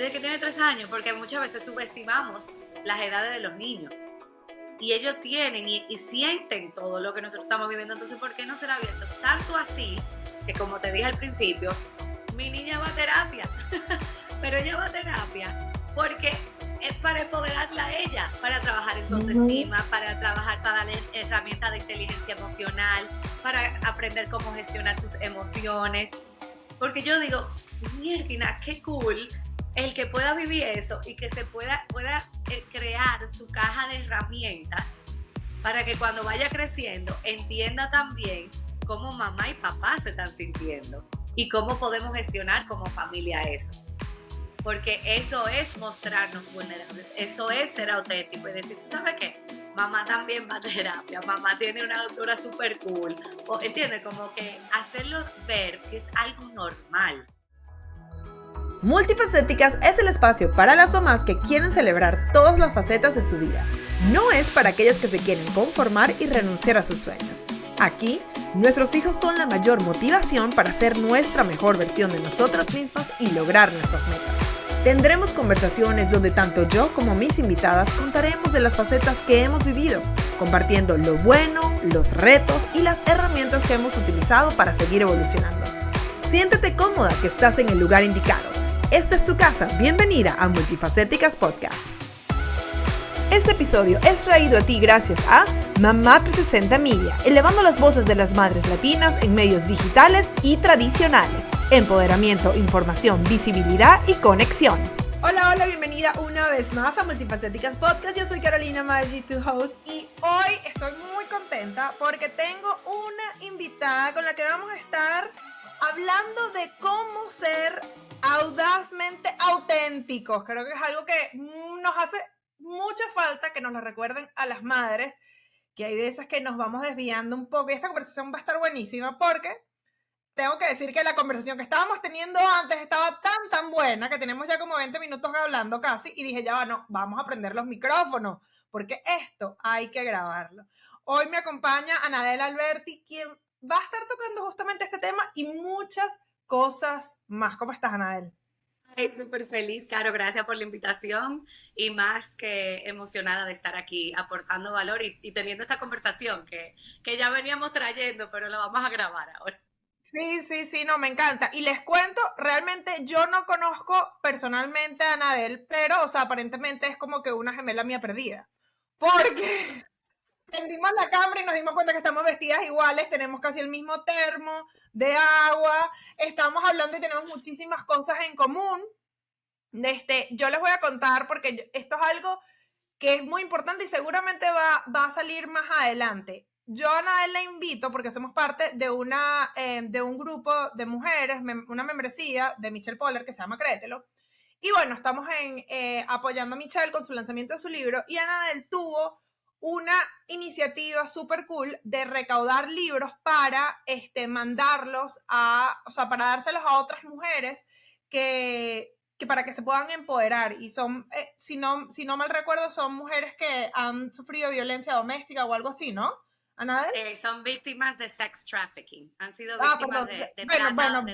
Desde que tiene 3 años, porque muchas veces subestimamos las edades de los niños. Y ellos tienen y sienten todo lo que nosotros estamos viviendo. Entonces, ¿por qué no ser abiertos? Tanto así, que como te dije al principio, mi niña va a terapia. Pero ella va a terapia porque es para empoderarla a ella, para trabajar en su autoestima, para trabajar, para darle herramientas de inteligencia emocional, para aprender cómo gestionar sus emociones. Porque yo digo, mierda, qué cool el que pueda vivir eso y que se pueda crear su caja de herramientas para que cuando vaya creciendo entienda también cómo mamá y papá se están sintiendo y cómo podemos gestionar como familia eso. Porque eso es mostrarnos vulnerables, eso es ser auténtico y decir, ¿tú sabes qué? Mamá también va a terapia, mamá tiene una doctora súper cool, o entiende, como que hacerlo ver que es algo normal. Multifacéticas es el espacio para las mamás que quieren celebrar todas las facetas de su vida. No es para aquellas que se quieren conformar y renunciar a sus sueños. Aquí, nuestros hijos son la mayor motivación para ser nuestra mejor versión de nosotras mismas y lograr nuestras metas. Tendremos conversaciones donde tanto yo como mis invitadas contaremos de las facetas que hemos vivido, compartiendo lo bueno, los retos y las herramientas que hemos utilizado para seguir evolucionando. Siéntete cómoda que estás en el lugar indicado. Esta es tu casa. Bienvenida a Multifacéticas Podcast. Este episodio es traído a ti gracias a Mamá 360 Media, elevando las voces de las madres latinas en medios digitales y tradicionales. Empoderamiento, información, visibilidad y conexión. Hola, bienvenida una vez más a Multifacéticas Podcast. Yo soy Carolina Maggi, tu host, y hoy estoy muy contenta porque tengo una invitada con la que vamos a estar hablando de cómo ser audazmente auténticos. Creo que es algo que nos hace mucha falta que nos lo recuerden a las madres, que hay veces que nos vamos desviando un poco, y esta conversación va a estar buenísima porque tengo que decir que la conversación que estábamos teniendo antes estaba tan buena que tenemos ya como 20 minutos hablando casi, y dije, vamos a prender los micrófonos porque esto hay que grabarlo. Hoy me acompaña Anadel Alberti, quien va a estar tocando justamente este tema y muchas cosas más. ¿Cómo estás, Anadel? Ay, súper feliz, Caro, gracias por la invitación y más que emocionada de estar aquí aportando valor y teniendo esta conversación que ya veníamos trayendo, pero la vamos a grabar ahora. Sí, no, me encanta. Y les cuento, realmente yo no conozco personalmente a Anadel, pero, o sea, aparentemente es como que una gemela mía perdida. Porque prendimos la cámara y nos dimos cuenta que estamos vestidas iguales, tenemos casi el mismo termo de agua, estamos hablando y tenemos muchísimas cosas en común. Yo les voy a contar porque esto es algo que es muy importante y seguramente va a salir más adelante. Yo a Nadel la invito porque somos parte de un grupo de mujeres, una membresía de Michelle Poller que se llama Créetelo. Y bueno, estamos apoyando a Michelle con su lanzamiento de su libro, y Anadel tuvo una iniciativa súper cool de recaudar libros para mandarlos o sea, para dárselos a otras mujeres que para que se puedan empoderar, y son, si no mal recuerdo, son mujeres que han sufrido violencia doméstica o algo así, ¿no? ¿Anadel? Son víctimas de sex trafficking, han sido víctimas de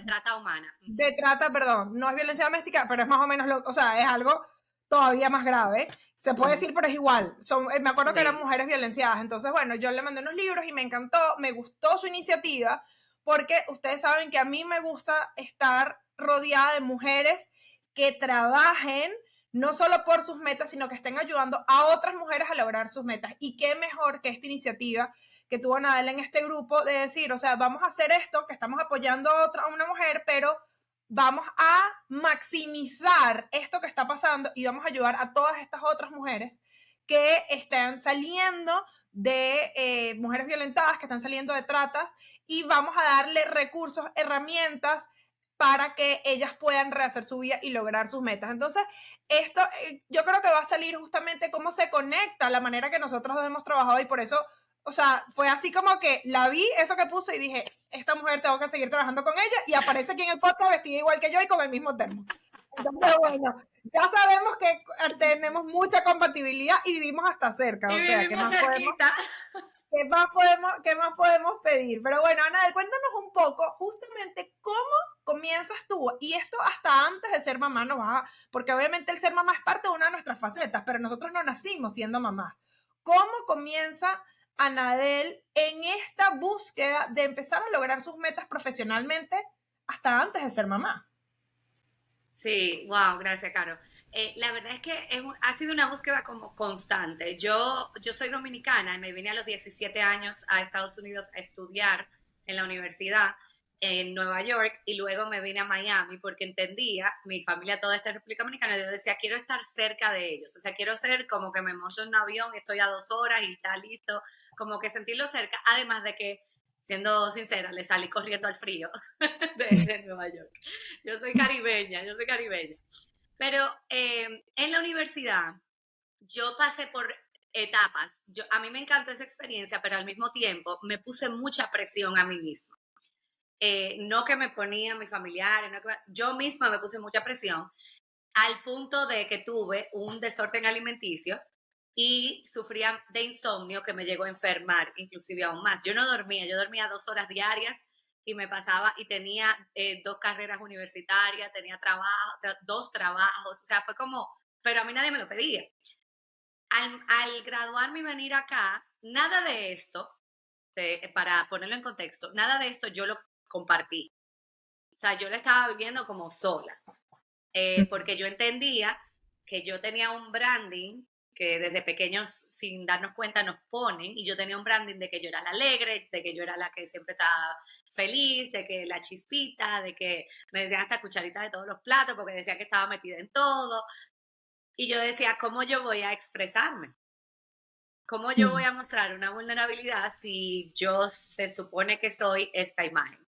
trata humana. De trata, perdón, no es violencia doméstica, pero es más o menos, o sea, es algo todavía más grave. Se puede decir, pero es igual. Me acuerdo que eran mujeres violenciadas. Entonces, bueno, yo le mandé unos libros y me encantó, me gustó su iniciativa, porque ustedes saben que a mí me gusta estar rodeada de mujeres que trabajen no solo por sus metas, sino que estén ayudando a otras mujeres a lograr sus metas. Y qué mejor que esta iniciativa que tuvo Nadel en este grupo de decir, o sea, vamos a hacer esto, que estamos apoyando a una mujer, pero vamos a maximizar esto que está pasando y vamos a ayudar a todas estas otras mujeres que están saliendo de mujeres violentadas, que están saliendo de tratas, y vamos a darle recursos, herramientas para que ellas puedan rehacer su vida y lograr sus metas. Entonces, esto yo creo que va a salir justamente cómo se conecta la manera que nosotros hemos trabajado, y por eso, o sea, fue así como que la vi, eso que puse, y dije, esta mujer tengo que seguir trabajando con ella, y aparece aquí en el podcast vestida igual que yo y con el mismo termo. Entonces, bueno, ya sabemos que tenemos mucha compatibilidad y vivimos hasta cerca, o sea, ¿qué más podemos pedir? Pero bueno, Anadel, cuéntanos un poco justamente cómo comienzas tú? Y esto hasta antes de ser mamá no va, porque obviamente el ser mamá es parte de una de nuestras facetas, pero nosotros no nacimos siendo mamás. ¿Cómo comienza Anadel en esta búsqueda de empezar a lograr sus metas profesionalmente hasta antes de ser mamá? Sí, wow, gracias, Caro. La verdad es que ha sido una búsqueda como constante. Yo soy dominicana y me vine a los 17 años a Estados Unidos a estudiar en la universidad en Nueva York y luego me vine a Miami porque entendía, mi familia toda está en República Dominicana, yo decía, quiero estar cerca de ellos, o sea, quiero ser como que me monto en un avión, estoy a 2 horas y está listo, como que sentirlo cerca, además de que, siendo sincera, le salí corriendo al frío de Nueva York. Yo soy caribeña. Pero en la universidad yo pasé por etapas. A mí me encantó esa experiencia, pero al mismo tiempo me puse mucha presión a mí misma. No que me ponían mis familiares, yo misma me puse mucha presión al punto de que tuve un desorden alimenticio y sufría de insomnio que me llegó a enfermar, inclusive aún más. Yo dormía 2 horas diarias y me pasaba y tenía 2 carreras universitarias, tenía trabajo, 2 trabajos, o sea, fue como, pero a mí nadie me lo pedía. Al graduarme y venir acá, nada de esto, para ponerlo en contexto, nada de esto yo lo compartí. O sea, yo la estaba viviendo como sola, porque yo entendía que yo tenía un branding que desde pequeños, sin darnos cuenta, nos ponen, y yo tenía un branding de que yo era la alegre, de que yo era la que siempre estaba feliz, de que la chispita, de que me decían hasta cucharita de todos los platos, porque decían que estaba metida en todo, y yo decía, ¿cómo yo voy a expresarme? ¿Cómo yo voy a mostrar una vulnerabilidad si yo se supone que soy esta imagen?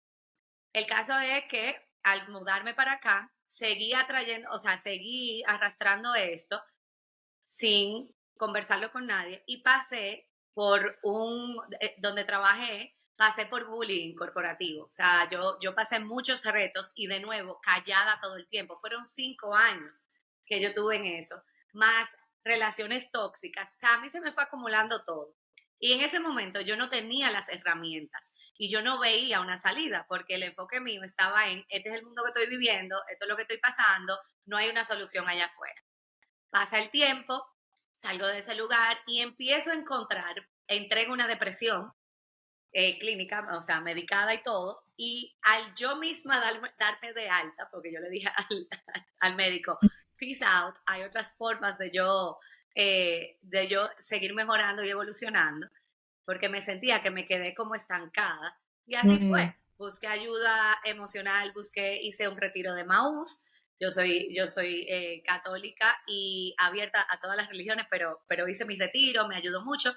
El caso es que al mudarme para acá, seguí atrayendo, o sea, seguí arrastrando esto sin conversarlo con nadie y pasé por donde trabajé, pasé por bullying corporativo. O sea, yo pasé muchos retos y de nuevo, callada todo el tiempo. Fueron 5 años que yo tuve en eso, más relaciones tóxicas. O sea, a mí se me fue acumulando todo. Y en ese momento yo no tenía las herramientas y yo no veía una salida porque el enfoque mío estaba en, este es el mundo que estoy viviendo, esto es lo que estoy pasando, no hay una solución allá afuera. Pasa el tiempo, salgo de ese lugar y empiezo a entré en una depresión clínica, o sea, medicada y todo, y al yo misma darme de alta, porque yo le dije al médico, peace out, hay otras formas de yo seguir mejorando y evolucionando, porque me sentía que me quedé como estancada, y así fue. Busqué ayuda emocional, hice un retiro de Maús. Yo soy católica y abierta a todas las religiones, pero hice mi retiro, me ayudó mucho.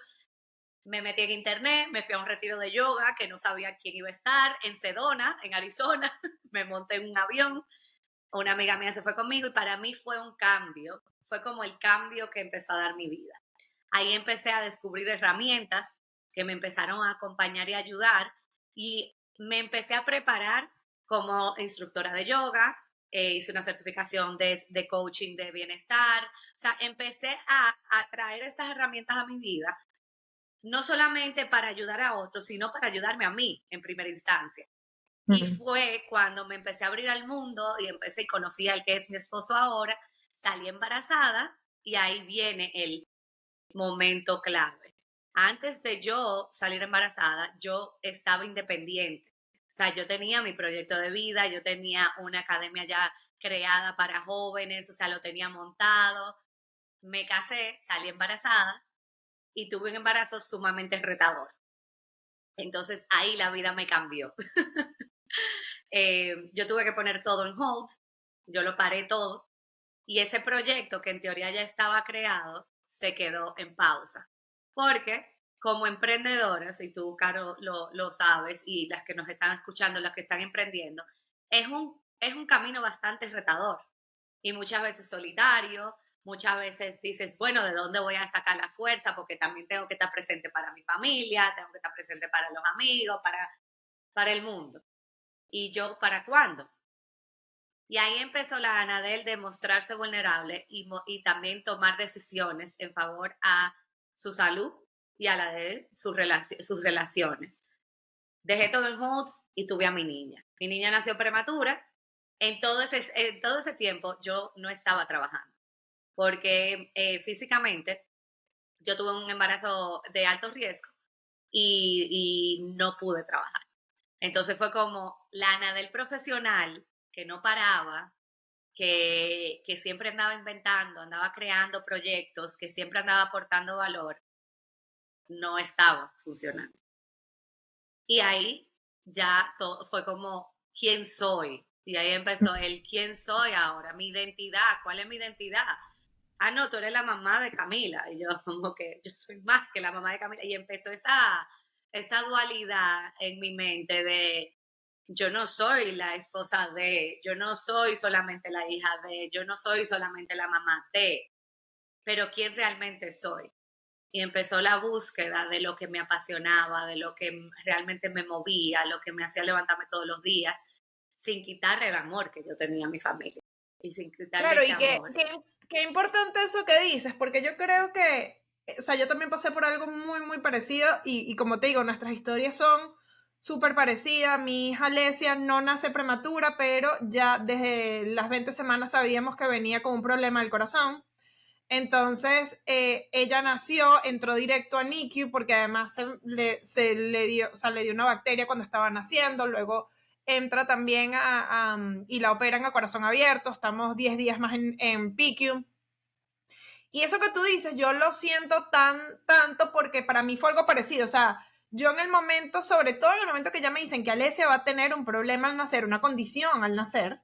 Me metí en internet, me fui a un retiro de yoga que no sabía quién iba a estar, en Sedona, en Arizona. Me monté en un avión, una amiga mía se fue conmigo y para mí fue un cambio, fue como el cambio que empezó a dar mi vida. Ahí empecé a descubrir herramientas que me empezaron a acompañar y ayudar y me empecé a preparar como instructora de yoga, hice una certificación de coaching de bienestar, o sea, empecé a traer estas herramientas a mi vida, no solamente para ayudar a otros, sino para ayudarme a mí en primera instancia. Y fue cuando me empecé a abrir al mundo y empecé y conocí al que es mi esposo ahora, salí embarazada y ahí viene el momento clave. Antes de yo salir embarazada, yo estaba independiente. O sea, yo tenía mi proyecto de vida, yo tenía una academia ya creada para jóvenes, o sea, lo tenía montado. Me casé, salí embarazada y tuve un embarazo sumamente retador. Entonces ahí la vida me cambió. Yo tuve que poner todo en hold, yo lo paré todo y ese proyecto que en teoría ya estaba creado se quedó en pausa. Porque como emprendedoras, y tú, Caro, lo sabes, y las que nos están escuchando, las que están emprendiendo, es un camino bastante retador y muchas veces solitario. Muchas veces dices, bueno, ¿de dónde voy a sacar la fuerza? Porque también tengo que estar presente para mi familia, tengo que estar presente para los amigos, para el mundo. ¿Y yo para cuándo? Y ahí empezó la Anadel de mostrarse vulnerable y también tomar decisiones en favor a su salud y a la de sus relaciones. Dejé todo en hold y tuve a mi niña. Mi niña nació prematura, En todo ese tiempo yo no estaba trabajando, porque físicamente yo tuve un embarazo de alto riesgo y no pude trabajar. Entonces fue como la Ana del profesional que no paraba, que siempre andaba inventando, andaba creando proyectos, que siempre andaba aportando valor, no estaba funcionando. Y ahí ya todo fue como, ¿quién soy? Y ahí empezó el ¿quién soy ahora? Mi identidad, ¿cuál es mi identidad? Ah, no, tú eres la mamá de Camila. Y yo, como que yo soy más que la mamá de Camila. Y empezó esa dualidad en mi mente de yo no soy la esposa de, yo no soy solamente la hija de, yo no soy solamente la mamá de, pero quién realmente soy. Y empezó la búsqueda de lo que me apasionaba, de lo que realmente me movía, lo que me hacía levantarme todos los días, sin quitarle el amor que yo tenía a mi familia y sin quitarle Claro, ese y amor. qué importante eso que dices, porque yo creo que, o sea, yo también pasé por algo muy, muy parecido y como te digo, nuestras historias son súper parecidas. Mi hija Alesia no nace prematura, pero ya desde las 20 semanas sabíamos que venía con un problema del corazón. Entonces, ella nació, entró directo a NICU porque además se le dio, o sea, le dio una bacteria cuando estaba naciendo, luego entra también y la operan a corazón abierto, estamos 10 días más en PICU. Y eso que tú dices, yo lo siento tanto porque para mí fue algo parecido, o sea, yo en el momento, sobre todo en el momento que ya me dicen que Alesia va a tener un problema al nacer, una condición al nacer,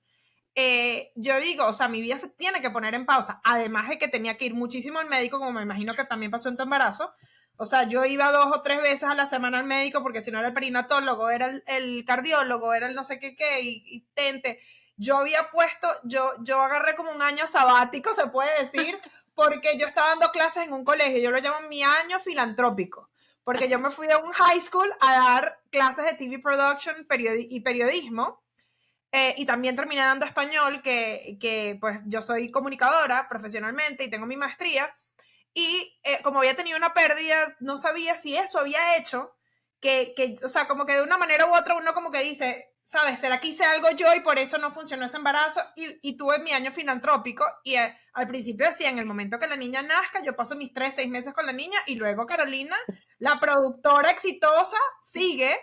yo digo, o sea, mi vida se tiene que poner en pausa, además de que tenía que ir muchísimo al médico, como me imagino que también pasó en tu embarazo. O sea, yo iba 2 o 3 veces a la semana al médico porque si no era el perinatólogo, era el cardiólogo, era el no sé qué, y tente. Yo había puesto, yo agarré como un año sabático, se puede decir, porque yo estaba dando clases en un colegio, yo lo llamo mi año filantrópico, porque yo me fui de un high school a dar clases de TV production y periodismo, y también terminé dando español, que pues yo soy comunicadora profesionalmente y tengo mi maestría. Y como había tenido una pérdida, no sabía si eso había hecho o sea, como que de una manera u otra uno como que dice, ¿sabes? ¿Será que hice algo yo y por eso no funcionó ese embarazo? Y tuve mi año filantrópico y al principio decía, en el momento que la niña nazca, yo paso mis 3, 6 meses con la niña y luego Carolina, la productora exitosa, sigue.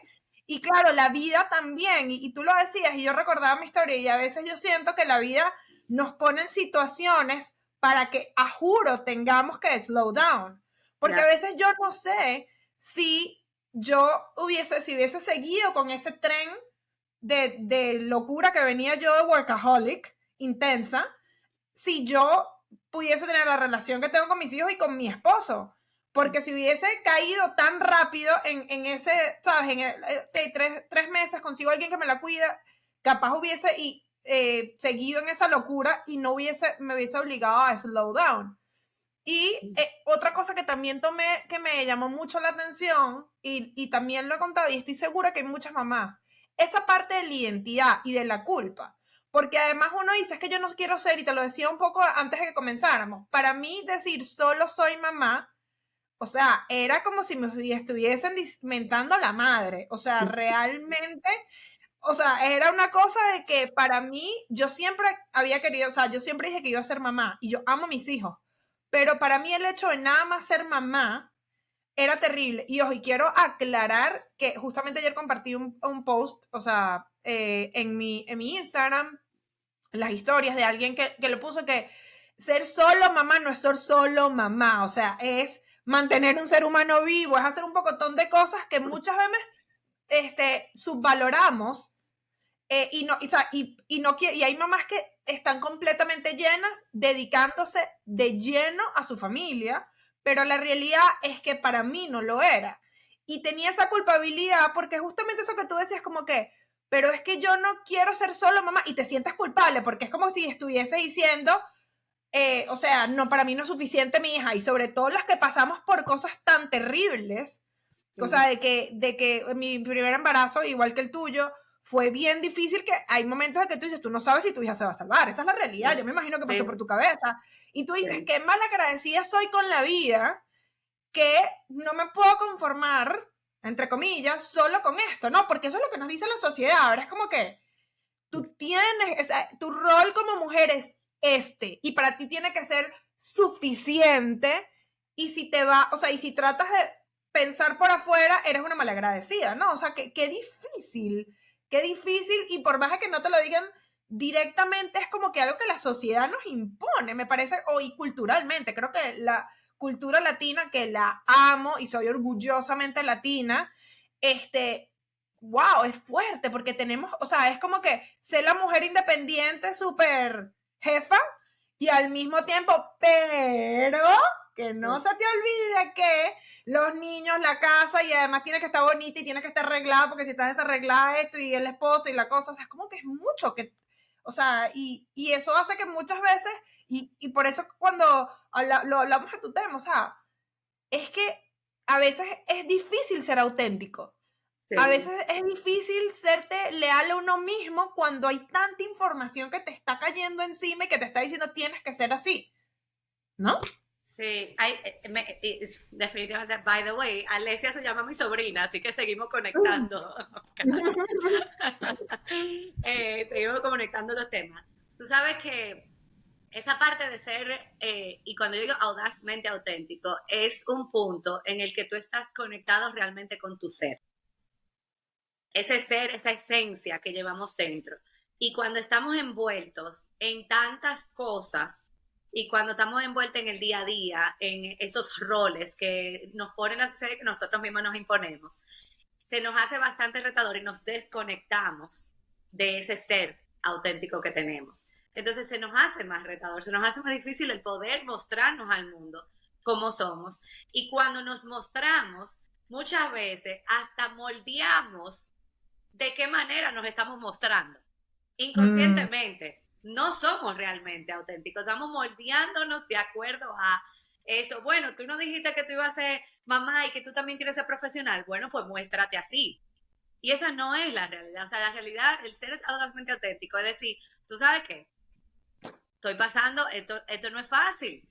Y claro, la vida también, y tú lo decías, y yo recordaba mi historia, y a veces yo siento que la vida nos pone en situaciones para que, a juro, tengamos que slow down. Porque a veces yo no sé si si hubiese seguido con ese tren de locura que venía yo de workaholic, intensa, si yo pudiese tener la relación que tengo con mis hijos y con mi esposo. Porque si hubiese caído tan rápido en ese, ¿sabes? En 3 meses consigo a alguien que me la cuida, capaz hubiese seguido en esa locura y me hubiese obligado a slow down. Y otra cosa que también tomé, que me llamó mucho la atención, y también lo he contado, y estoy segura que hay muchas mamás, esa parte de la identidad y de la culpa. Porque además uno dice, es que yo no quiero ser, y te lo decía un poco antes de que comenzáramos, para mí decir solo soy mamá, o sea, era como si me estuviesen mentando a la madre. O sea, realmente, o sea, era una cosa de que para mí, yo siempre había querido, o sea, yo siempre dije que iba a ser mamá y yo amo a mis hijos, pero para mí el hecho de nada más ser mamá era terrible. Y ojo, y quiero aclarar que justamente ayer compartí un post, o sea, en mi Instagram, las historias de alguien que le puso que ser solo mamá no es ser solo mamá, o sea, es mantener un ser humano vivo, es hacer un pocotón de cosas que muchas veces subvaloramos, y hay mamás que están completamente llenas, dedicándose de lleno a su familia, pero la realidad es que para mí no lo era. Y tenía esa culpabilidad porque justamente eso que tú decías como que, pero es que yo no quiero ser solo mamá y te sientes culpable porque es como si estuviese diciendo, o sea, no, para mí no es suficiente mi hija, y sobre todo las que pasamos por cosas tan terribles, cosa de que mi primer embarazo, igual que el tuyo, fue bien difícil, que hay momentos en que tú dices, tú no sabes si tu hija se va a salvar, esa es la realidad, yo me imagino que pasó por tu cabeza, y tú dices, qué mal agradecida soy con la vida, que no me puedo conformar, entre comillas, solo con esto, ¿no? Porque eso es lo que nos dice la sociedad, ahora es como que, tú tienes, o sea, tu rol como mujer es y para ti tiene que ser suficiente, y si te va, o sea, y si tratas de pensar por afuera, eres una malagradecida, ¿no? O sea, qué difícil, y por más que no te lo digan directamente, es como que algo que la sociedad nos impone, me parece, y culturalmente, creo que la cultura latina, que la amo y soy orgullosamente latina, wow, es fuerte, porque tenemos, o sea, es como que ser la mujer independiente, súper jefa, y al mismo tiempo, pero que no se te olvide que los niños, la casa, y además tiene que estar bonita y tiene que estar arreglada, porque si estás desarreglada esto, y el esposo y la cosa, o sea, es como que es mucho, o sea, y eso hace que muchas veces, y por eso cuando lo hablamos de tu tema, o sea, es que a veces es difícil ser auténtico. Sí. A veces es difícil serte leal a uno mismo cuando hay tanta información que te está cayendo encima y que te está diciendo tienes que ser así, ¿no? Sí, definitivamente, by the way, Alesia se llama mi sobrina, así que seguimos conectando. Seguimos conectando los temas. Tú sabes que esa parte de ser, y cuando yo digo audazmente auténtico, es un punto en el que tú estás conectado realmente con tu ser. Ese ser, esa esencia que llevamos dentro. Y cuando estamos envueltos en tantas cosas, y cuando estamos envueltos en el día a día, en esos roles que nos ponen la sociedad, que nosotros mismos nos imponemos, se nos hace bastante retador y nos desconectamos de ese ser auténtico que tenemos. Entonces se nos hace más retador, se nos hace más difícil el poder mostrarnos al mundo como somos. Y cuando nos mostramos, muchas veces hasta moldeamos de qué manera nos estamos mostrando. Inconscientemente, no somos realmente auténticos, estamos moldeándonos de acuerdo a eso. Bueno, tú no dijiste que tú ibas a ser mamá y que tú también quieres ser profesional. Bueno, pues muéstrate así. Y esa no es la realidad. O sea, la realidad, el ser totalmente auténtico, es decir, ¿tú sabes qué? Estoy pasando, esto no es fácil.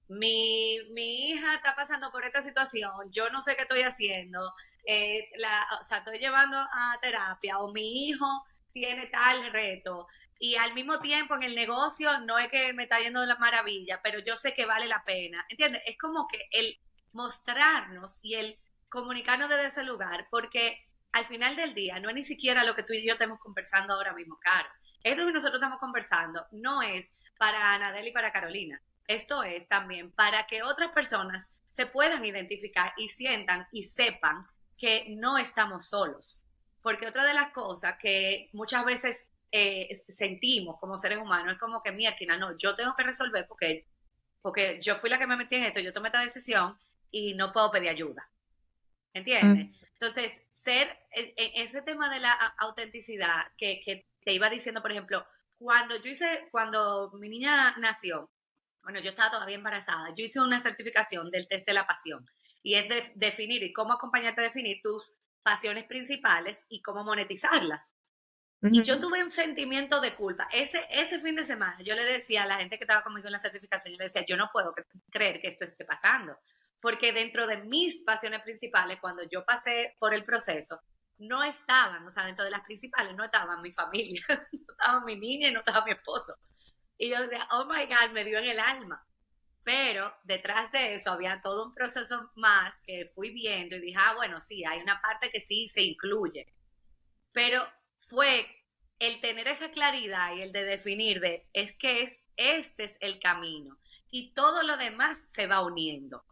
Mi hija está pasando por esta situación, yo no sé qué estoy haciendo, o sea, estoy llevando a terapia, o mi hijo tiene tal reto, y al mismo tiempo en el negocio no es que me está yendo de la maravilla, pero yo sé que vale la pena, ¿entiendes? Es como que el mostrarnos y el comunicarnos desde ese lugar, porque al final del día no es ni siquiera lo que tú y yo estamos conversando ahora mismo, Caro. Esto que nosotros estamos conversando no es para Anadel y para Carolina. Esto es también para que otras personas se puedan identificar y sientan y sepan que no estamos solos. Porque otra de las cosas que muchas veces sentimos como seres humanos es como que, mira, no, yo tengo que resolver porque yo fui la que me metí en esto, yo tomé esta decisión y no puedo pedir ayuda. ¿Entiendes? Entonces, ese tema de la autenticidad que te iba diciendo, por ejemplo, cuando mi niña nació, bueno, yo estaba todavía embarazada, yo hice una certificación del test de la pasión, y es definir y cómo acompañarte a definir tus pasiones principales y cómo monetizarlas. Y yo tuve un sentimiento de culpa. Ese fin de semana yo le decía a la gente que estaba conmigo en la certificación, yo le decía, yo no puedo creer que esto esté pasando, porque dentro de mis pasiones principales, cuando yo pasé por el proceso, no estaban, o sea, dentro de las principales no estaban mi familia, no estaba mi niña y no estaba mi esposo. Y yo decía, oh my God, me dio en el alma. Pero detrás de eso había todo un proceso más que fui viendo y dije, bueno, sí, hay una parte que sí se incluye. Pero fue el tener esa claridad y el de definir este es el camino. Y todo lo demás se va uniendo.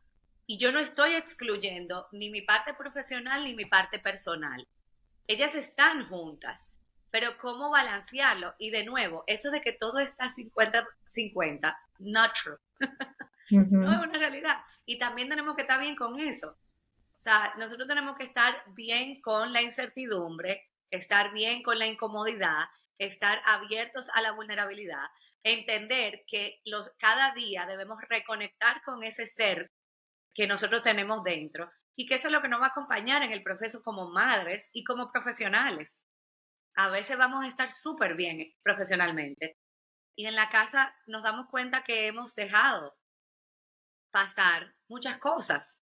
Y yo no estoy excluyendo ni mi parte profesional ni mi parte personal. Ellas están juntas, pero ¿cómo balancearlo? Y de nuevo, eso de que todo está 50-50, not true. No es una realidad. Y también tenemos que estar bien con eso. O sea, nosotros tenemos que estar bien con la incertidumbre, estar bien con la incomodidad, estar abiertos a la vulnerabilidad, entender que cada día debemos reconectar con ese ser que nosotros tenemos dentro y que eso es lo que nos va a acompañar en el proceso como madres y como profesionales. A veces vamos a estar súper bien profesionalmente y en la casa nos damos cuenta que hemos dejado pasar muchas cosas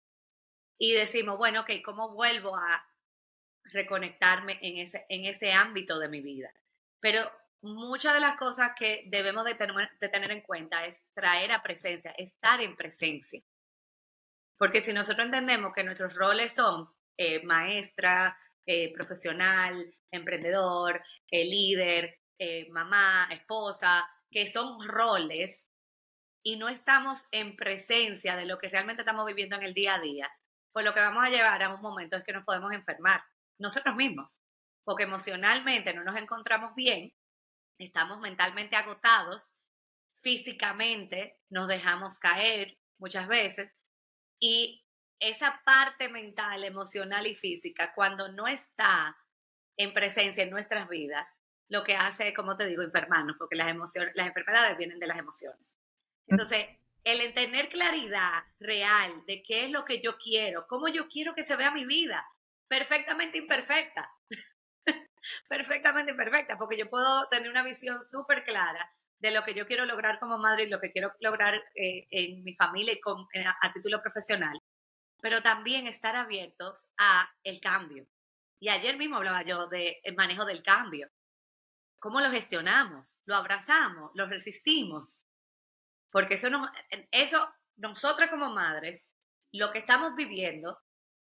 y decimos, bueno, ok, ¿cómo vuelvo a reconectarme en ese ámbito de mi vida? Pero muchas de las cosas que debemos de tener en cuenta es traer a presencia, estar en presencia. Porque si nosotros entendemos que nuestros roles son maestra, profesional, emprendedor, líder, mamá, esposa, que son roles y no estamos en presencia de lo que realmente estamos viviendo en el día a día, pues lo que vamos a llevar a un momento es que nos podemos enfermar nosotros mismos, porque emocionalmente no nos encontramos bien, estamos mentalmente agotados, físicamente nos dejamos caer muchas veces y esa parte mental, emocional y física, cuando no está en presencia en nuestras vidas, lo que hace, como te digo, enfermarnos, porque las enfermedades vienen de las emociones. Entonces, el tener claridad real de qué es lo que yo quiero, cómo yo quiero que se vea mi vida, perfectamente imperfecta, perfectamente imperfecta, porque yo puedo tener una visión súper clara de lo que yo quiero lograr como madre y lo que quiero lograr en mi familia y a título profesional, pero también estar abiertos a el cambio. Y ayer mismo hablaba yo del manejo del cambio. ¿Cómo lo gestionamos? ¿Lo abrazamos? ¿Lo resistimos? Porque eso nosotras como madres, lo que estamos viviendo,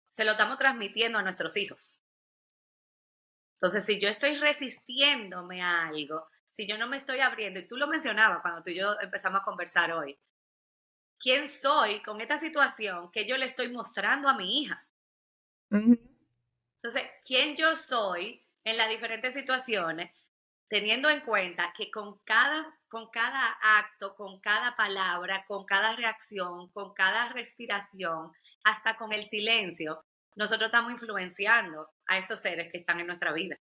se lo estamos transmitiendo a nuestros hijos. Entonces, si yo estoy resistiéndome a algo, si yo no me estoy abriendo, y tú lo mencionabas cuando tú y yo empezamos a conversar hoy, ¿quién soy con esta situación que yo le estoy mostrando a mi hija? Entonces, ¿quién yo soy en las diferentes situaciones, teniendo en cuenta que con cada acto, con cada palabra, con cada reacción, con cada respiración, hasta con el silencio, nosotros estamos influenciando a esos seres que están en nuestra vida?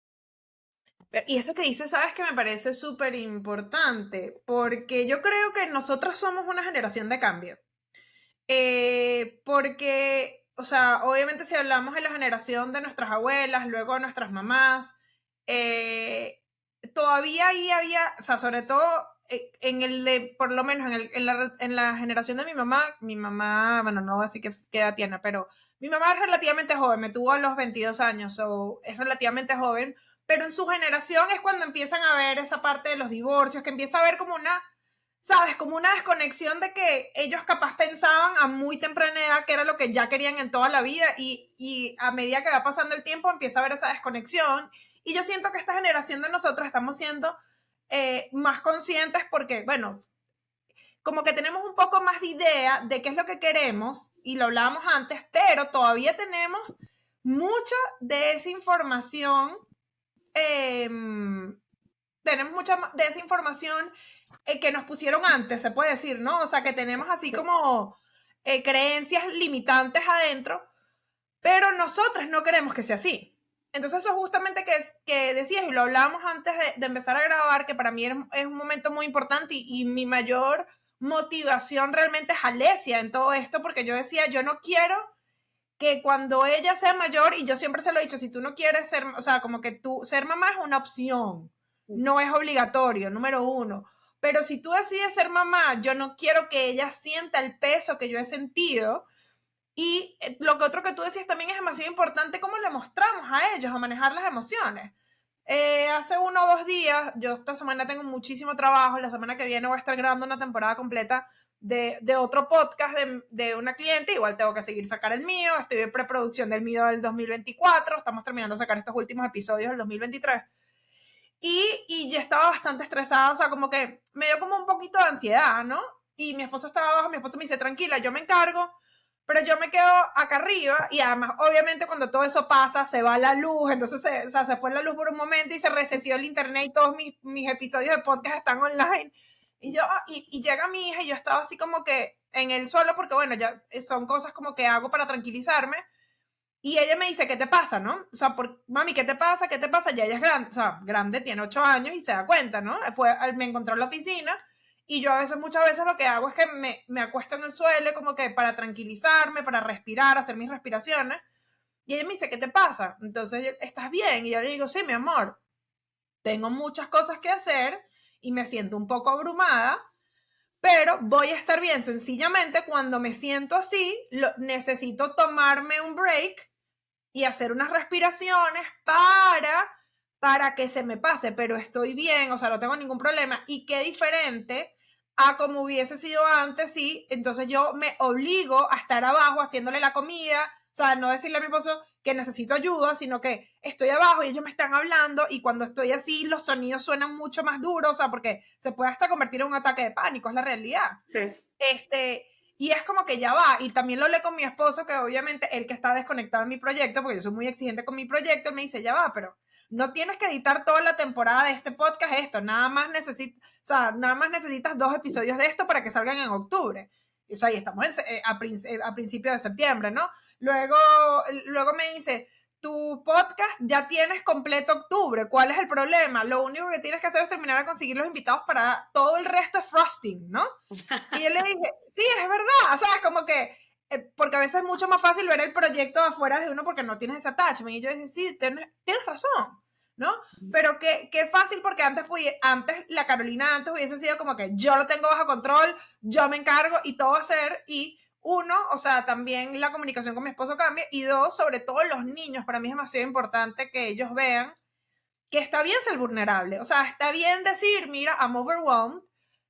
Y eso que dices, sabes que me parece súper importante, porque yo creo que nosotros somos una generación de cambio. Porque, o sea, obviamente si hablamos de la generación de nuestras abuelas, luego de nuestras mamás, todavía ahí había, o sea, sobre todo en el de, por lo menos en la generación de mi mamá, bueno, no voy a decir que edad tiene, pero mi mamá es relativamente joven, me tuvo a los 22 años, o es relativamente joven, pero en su generación es cuando empiezan a ver esa parte de los divorcios, que empieza a ver como una, ¿sabes? Como una desconexión de que ellos capaz pensaban a muy temprana edad que era lo que ya querían en toda la vida y a medida que va pasando el tiempo empieza a haber esa desconexión y yo siento que esta generación de nosotros estamos siendo más conscientes porque, bueno, como que tenemos un poco más de idea de qué es lo que queremos y lo hablábamos antes, pero todavía tenemos mucha de esa información tenemos mucha de esa información que nos pusieron antes, se puede decir, ¿no? O sea, que tenemos así Sí. como creencias limitantes adentro, pero nosotros no queremos que sea así. Entonces eso justamente que decías, y lo hablábamos antes de empezar a grabar, que para mí es un momento muy importante y mi mayor motivación realmente es Alesia en todo esto, porque yo decía, yo no quiero que cuando ella sea mayor, y yo siempre se lo he dicho, si tú no quieres ser, o sea, como que tú, ser mamá es una opción, no es obligatorio, número uno. Pero si tú decides ser mamá, yo no quiero que ella sienta el peso que yo he sentido. Y lo que otro que tú decías también es demasiado importante, cómo le mostramos a ellos a manejar las emociones. Hace 1 o 2 días, yo esta semana tengo muchísimo trabajo, la semana que viene voy a estar grabando una temporada completa de otro podcast de una cliente, igual tengo que seguir sacar el mío, estoy en preproducción del mío del 2024, estamos terminando de sacar estos últimos episodios del 2023, y ya estaba bastante estresada, o sea, como que me dio como un poquito de ansiedad, ¿no? Y mi esposo estaba abajo, mi esposo me dice, tranquila, yo me encargo, pero yo me quedo acá arriba y además, obviamente, cuando todo eso pasa, se va la luz, entonces se fue la luz por un momento y se resetió el internet y todos mis episodios de podcast están online. Y yo, y llega mi hija y yo estaba así como que en el suelo, porque bueno, ya son cosas como que hago para tranquilizarme. Y ella me dice, ¿qué te pasa, no? O sea, mami, ¿qué te pasa? ¿Qué te pasa? Ya ella es grande, o sea, grande, tiene 8 años y se da cuenta, ¿no? Me encontró en la oficina y yo muchas veces lo que hago es que me acuesto en el suelo como que para tranquilizarme, para respirar, hacer mis respiraciones. Y ella me dice, ¿qué te pasa? Entonces, ¿estás bien? Y yo le digo, sí, mi amor, tengo muchas cosas que hacer y me siento un poco abrumada, pero voy a estar bien. Sencillamente, cuando me siento así, necesito tomarme un break y hacer unas respiraciones para para que se me pase, pero estoy bien, o sea, no tengo ningún problema. Y qué diferente a como hubiese sido antes, sí, entonces yo me obligo a estar abajo haciéndole la comida, o sea, no decirle a mi esposo que necesito ayuda, sino que estoy abajo y ellos me están hablando y cuando estoy así los sonidos suenan mucho más duros, o sea, porque se puede hasta convertir en un ataque de pánico, es la realidad. Sí. Y es como que ya va, y también lo hablé con mi esposo, que obviamente él que está desconectado en mi proyecto, porque yo soy muy exigente con mi proyecto, él me dice, ya va, pero no tienes que editar toda la temporada de este podcast esto, nada más necesitas 2 episodios de esto para que salgan en octubre. O sea, y estamos a principios de septiembre, ¿no? Luego me dice, tu podcast ya tienes completo octubre, ¿cuál es el problema? Lo único que tienes que hacer es terminar a conseguir los invitados para todo el resto de frosting, ¿no? Y yo le dije, sí, es verdad, o sea, es como que, porque a veces es mucho más fácil ver el proyecto afuera de uno porque no tienes ese attachment. Y yo dije, sí, tienes razón, ¿no? Pero qué fácil, porque antes la Carolina antes hubiese sido como que yo lo tengo bajo control, yo me encargo y todo hacer, y uno, o sea, también la comunicación con mi esposo cambia, y 2, sobre todo los niños, para mí es demasiado importante que ellos vean que está bien ser vulnerable, o sea, está bien decir, mira, I'm overwhelmed,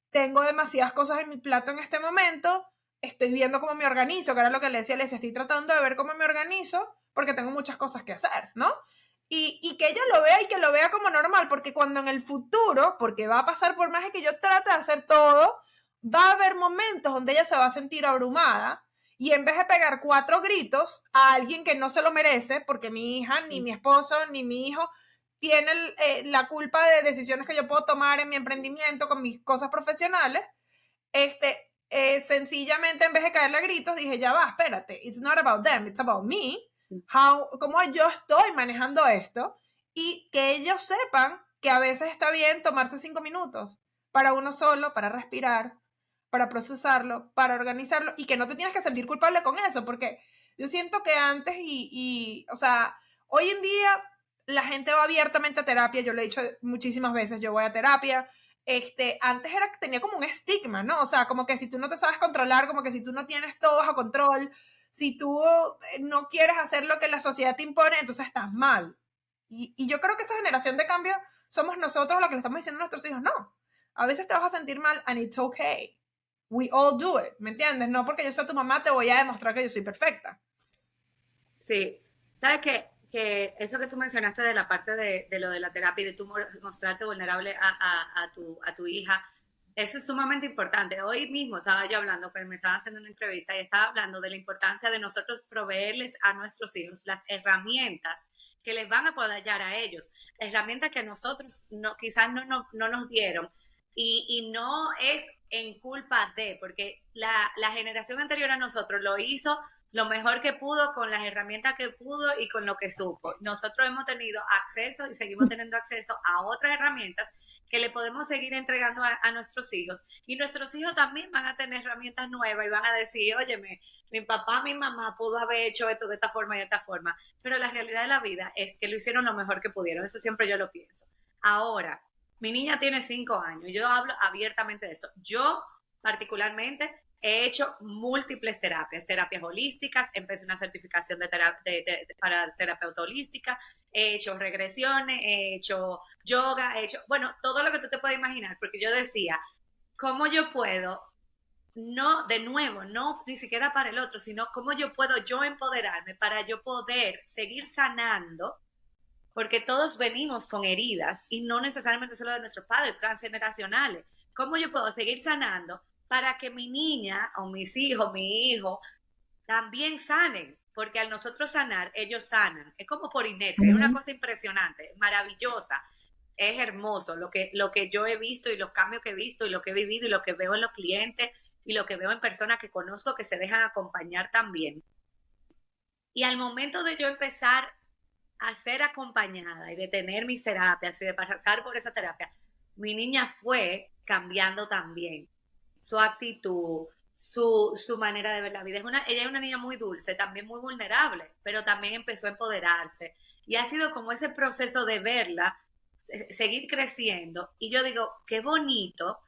tengo demasiadas cosas en mi plato en este momento, estoy viendo cómo me organizo, que era lo que le decía, estoy tratando de ver cómo me organizo, porque tengo muchas cosas que hacer, ¿no? Y que ella lo vea y que lo vea como normal, porque cuando en el futuro, porque va a pasar por más de que yo trate de hacer todo, va a haber momentos donde ella se va a sentir abrumada, y en vez de pegar 4 gritos a alguien que no se lo merece, porque mi hija, ni mi esposo, ni mi hijo tiene la culpa de decisiones que yo puedo tomar en mi emprendimiento con mis cosas profesionales, sencillamente en vez de caerle a gritos dije, ya va, espérate, it's not about them, it's about me, cómo yo estoy manejando esto, y que ellos sepan que a veces está bien tomarse 5 minutos para uno solo, para respirar, para procesarlo, para organizarlo, y que no te tienes que sentir culpable con eso, porque yo siento que antes o sea, hoy en día la gente va abiertamente a terapia, yo lo he dicho muchísimas veces, yo voy a terapia, antes tenía como un estigma, ¿no? O sea, como que si tú no te sabes controlar, como que si tú no tienes todo bajo control, si tú no quieres hacer lo que la sociedad te impone, entonces estás mal. Y yo creo que esa generación de cambio somos nosotros los que le estamos diciendo a nuestros hijos, no, a veces te vas a sentir mal and it's okay. We all do it, ¿me entiendes? No porque yo sea tu mamá te voy a demostrar que yo soy perfecta. Sí, sabes que eso que tú mencionaste de la parte de lo de la terapia y de tú mostrarte vulnerable a tu hija, eso es sumamente importante. Hoy mismo estaba yo hablando, pues me estaban haciendo una entrevista y estaba hablando de la importancia de nosotros proveerles a nuestros hijos las herramientas que les van a apoyar a ellos, herramientas que nosotros quizás no nos dieron, y no es en culpa de, porque la generación anterior a nosotros lo hizo lo mejor que pudo con las herramientas que pudo y con lo que supo. Nosotros hemos tenido acceso y seguimos teniendo acceso a otras herramientas que le podemos seguir entregando a nuestros hijos, y nuestros hijos también van a tener herramientas nuevas y van a decir, óyeme, mi papá, mi mamá pudo haber hecho esto de esta forma y de esta forma, pero la realidad de la vida es que lo hicieron lo mejor que pudieron. Eso siempre yo lo pienso. Ahora, mi niña tiene 5 años, yo hablo abiertamente de esto. Yo particularmente he hecho múltiples terapias holísticas, empecé una certificación para terapeuta holística, he hecho regresiones, he hecho yoga, bueno, todo lo que tú te puedes imaginar, porque yo decía, ¿cómo yo puedo, no, de nuevo, no ni siquiera para el otro, sino cómo yo puedo yo empoderarme para yo poder seguir sanando? Porque todos venimos con heridas, y no necesariamente solo de nuestros padres, transgeneracionales. ¿Cómo yo puedo seguir sanando para que mi niña o mis hijos, mi hijo, también sanen? Porque al nosotros sanar, ellos sanan. Es como por inercia, es una cosa impresionante, maravillosa. Es hermoso lo que yo he visto y los cambios que he visto y lo que he vivido y lo que veo en los clientes y lo que veo en personas que conozco que se dejan acompañar también. Y al momento de yo empezar a ser acompañada y de tener mis terapias y de pasar por esa terapia, mi niña fue cambiando también su actitud, su manera de ver la vida. Ella es una niña muy dulce, también muy vulnerable, pero también empezó a empoderarse. Y ha sido como ese proceso de verla seguir creciendo. Y yo digo, qué bonito.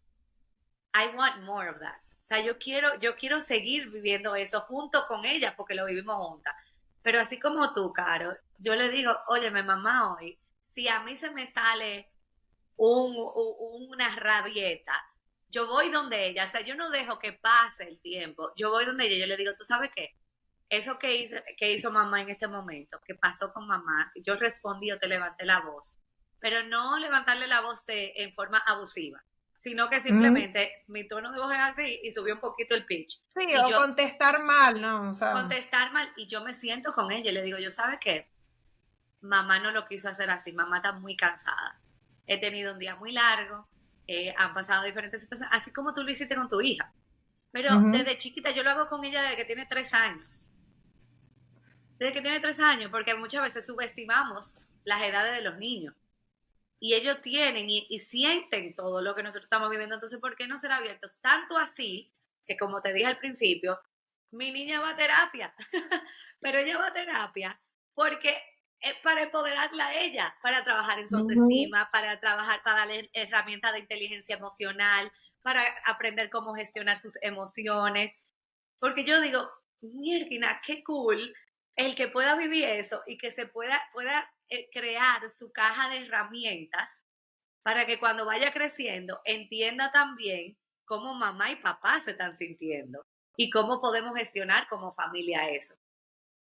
I want more of that. O sea, yo quiero seguir viviendo eso junto con ella porque lo vivimos juntas. Pero así como tú, Caro, yo le digo, óyeme, mamá hoy si a mí se me sale una rabieta, yo voy donde ella, o sea, yo no dejo que pase el tiempo, yo voy donde ella, yo le digo, ¿tú sabes qué? Eso que hizo mamá en este momento, que pasó con mamá, yo respondí o te levanté la voz, pero no levantarle la voz en forma abusiva, sino que Mm. simplemente mi tono de voz es así y subió un poquito el pitch. Sí, Y o yo contestar mal, ¿no? O sea, contestar mal y yo me siento con ella y le digo, yo sabes qué, mamá no lo quiso hacer así, mamá está muy cansada. He tenido un día muy largo, han pasado diferentes situaciones, así como tú lo hiciste con tu hija. Pero ujú. desde chiquita yo lo hago con ella desde que tiene 3 años. Desde que tiene 3 años, porque muchas veces subestimamos las edades de los niños. Y ellos tienen y sienten todo lo que nosotros estamos viviendo. Entonces, ¿por qué no ser abiertos? Tanto así que, como te dije al principio, mi niña va a terapia, pero ella va a terapia porque es para empoderarla a ella, para trabajar en su Ujú. autoestima, para trabajar, para darle herramientas de inteligencia emocional, para aprender cómo gestionar sus emociones. Porque yo digo, mierda, qué cool el que pueda vivir eso y que se pueda crear su caja de herramientas para que cuando vaya creciendo entienda también cómo mamá y papá se están sintiendo y cómo podemos gestionar como familia eso.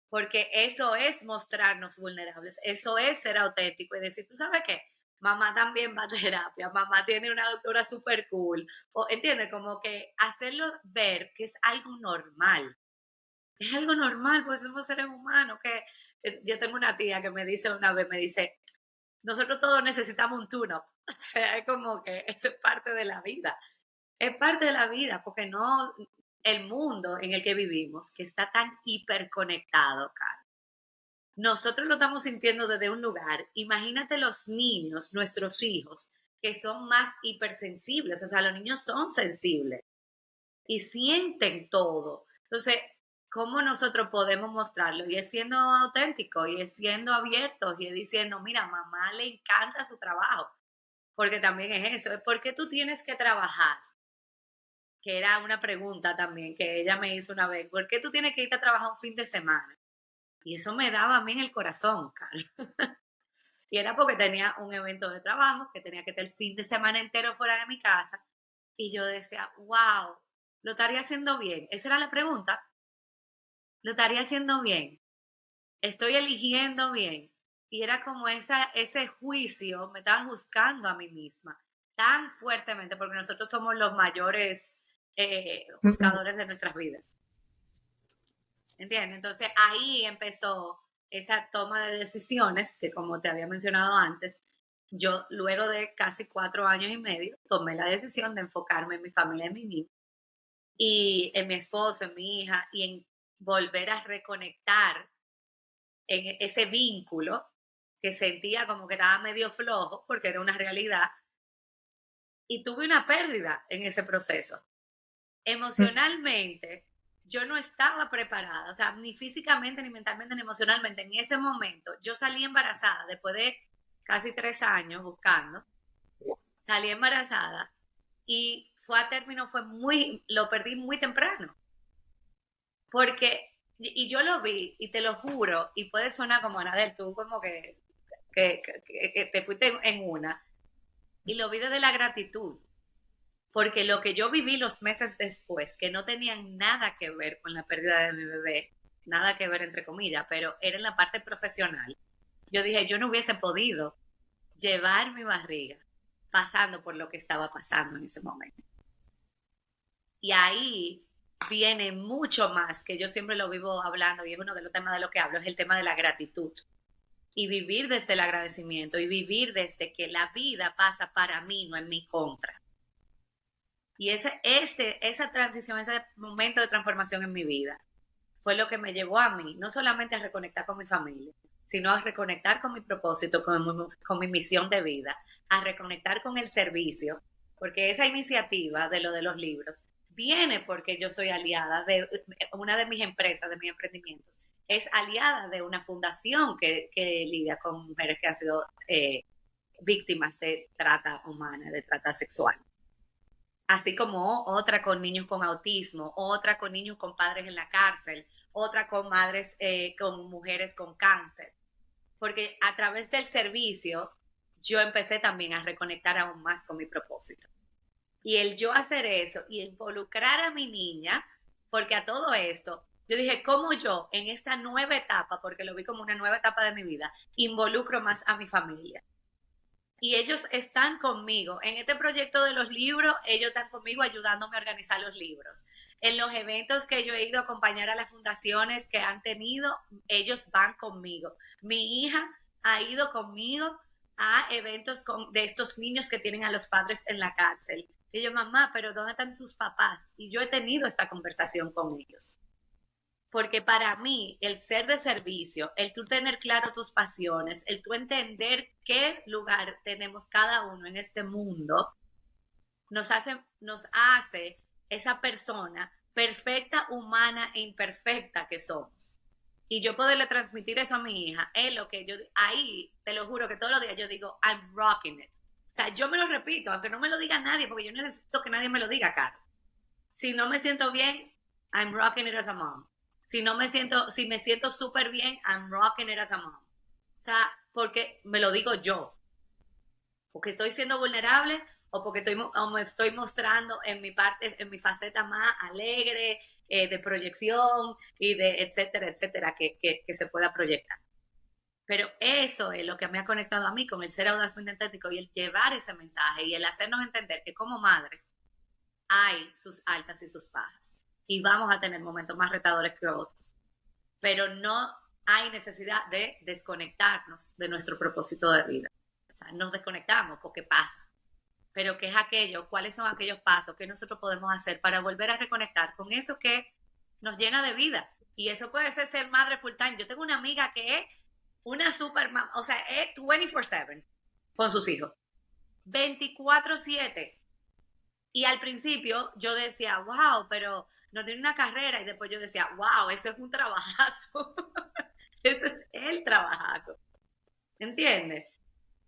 Porque eso es mostrarnos vulnerables, eso es ser auténtico y decir, ¿tú sabes qué? Mamá también va a terapia, mamá tiene una doctora súper cool. O, ¿entiendes? Como que hacerlo ver que es algo normal. Es algo normal, pues somos seres humanos. Que yo tengo una tía que me dice una vez, me dice, nosotros todos necesitamos un tune-up. O sea, es como que eso es parte de la vida. Es parte de la vida, porque no, el mundo en el que vivimos, que está tan hiperconectado, cara. Nosotros lo estamos sintiendo desde un lugar. Imagínate los niños, nuestros hijos, que son más hipersensibles. O sea, los niños son sensibles y sienten todo. Entonces, ¿cómo nosotros podemos mostrarlo? Y es siendo auténtico, y es siendo abiertos, y es diciendo, mira, mamá le encanta su trabajo, porque también es eso, es por qué tú tienes que trabajar, que era una pregunta también que ella me hizo una vez, ¿por qué tú tienes que irte a trabajar un fin de semana? Y eso me daba a mí en el corazón, Carlos. Y era porque tenía un evento de trabajo, que tenía que estar el fin de semana entero fuera de mi casa, y yo decía, wow, lo estaría haciendo bien. Esa era la pregunta. Lo estaría haciendo bien, estoy eligiendo bien. Y era como ese juicio, me estaba juzgando a mí misma tan fuertemente, porque nosotros somos los mayores Ujú. juzgadores de nuestras vidas. ¿Entiendes? Entonces ahí empezó esa toma de decisiones que, como te había mencionado antes, yo luego de casi 4 años y medio tomé la decisión de enfocarme en mi familia, en mi niño, y en mi esposo, en mi hija, y en volver a reconectar en ese vínculo que sentía como que estaba medio flojo porque era una realidad y tuve una pérdida en ese proceso. Emocionalmente, yo no estaba preparada, o sea, ni físicamente, ni mentalmente, ni emocionalmente. En ese momento, yo salí embarazada después de casi 3 años buscando, salí embarazada y fue a término, lo perdí muy temprano, porque, y yo lo vi, y te lo juro, y puede sonar como Anadel, tú como que te fuiste en una, y lo vi desde la gratitud, porque lo que yo viví los meses después, que no tenían nada que ver con la pérdida de mi bebé, nada que ver entre comillas, pero era en la parte profesional, yo dije, yo no hubiese podido llevar mi barriga pasando por lo que estaba pasando en ese momento. Y ahí viene mucho más, que yo siempre lo vivo hablando, y es uno de los temas de lo que hablo, es el tema de la gratitud. Y vivir desde el agradecimiento y vivir desde que la vida pasa para mí, no en mi contra. Y esa transición, ese momento de transformación en mi vida fue lo que me llevó a mí, no solamente a reconectar con mi familia, sino a reconectar con mi propósito, con mi misión de vida, a reconectar con el servicio, porque esa iniciativa de lo de los libros viene porque yo soy aliada de una de mis empresas, de mis emprendimientos, es aliada de una fundación que lidia con mujeres que han sido víctimas de trata humana, de trata sexual. Así como otra con niños con autismo, otra con niños con padres en la cárcel, otra con madres, con mujeres con cáncer. porque a través del servicio yo empecé también a reconectar aún más con mi propósito. Y el yo hacer eso y involucrar a mi niña, porque a todo esto, yo dije, ¿cómo yo en esta nueva etapa, porque lo vi como una nueva etapa de mi vida, involucro más a mi familia? Y ellos están conmigo. En este proyecto de los libros, ellos están conmigo ayudándome a organizar los libros. En los eventos que yo he ido a acompañar a las fundaciones que han tenido, ellos van conmigo. Mi hija ha ido conmigo a eventos de estos niños que tienen a los padres en la cárcel. Y yo, mamá, pero ¿dónde están sus papás? Y yo he tenido esta conversación con ellos. Porque para mí, el ser de servicio, el tú tener claro tus pasiones, el tú entender qué lugar tenemos cada uno en este mundo, nos hace esa persona perfecta, humana e imperfecta que somos. Y yo poderle transmitir eso a mi hija, es lo que yo, ahí, te lo juro que todos los días yo digo, I'm rocking it. O sea, yo me lo repito, aunque no me lo diga nadie, porque yo necesito que nadie me lo diga, Caro. Si no me siento bien, I'm rocking it as a mom. Si me siento súper bien, I'm rocking it as a mom. O sea, porque me lo digo yo. Porque estoy siendo vulnerable o porque me estoy mostrando en mi faceta más alegre, de proyección y de etcétera, que se pueda proyectar. Pero eso es lo que me ha conectado a mí con el ser audazmente auténtico y el llevar ese mensaje y el hacernos entender que como madres hay sus altas y sus bajas. Y vamos a tener momentos más retadores que otros. Pero no hay necesidad de desconectarnos de nuestro propósito de vida. O sea, nos desconectamos porque pasa. Pero ¿qué es aquello? ¿Cuáles son aquellos pasos que nosotros podemos hacer para volver a reconectar con eso que nos llena de vida? Y eso puede ser madre full time. Yo tengo una amiga que es una super mamá, o sea, es 24/7 con sus hijos. 24/7. Y al principio yo decía, wow, pero no tiene una carrera. Y después yo decía, wow, eso es un trabajazo. Ese es el trabajazo. ¿Entiendes?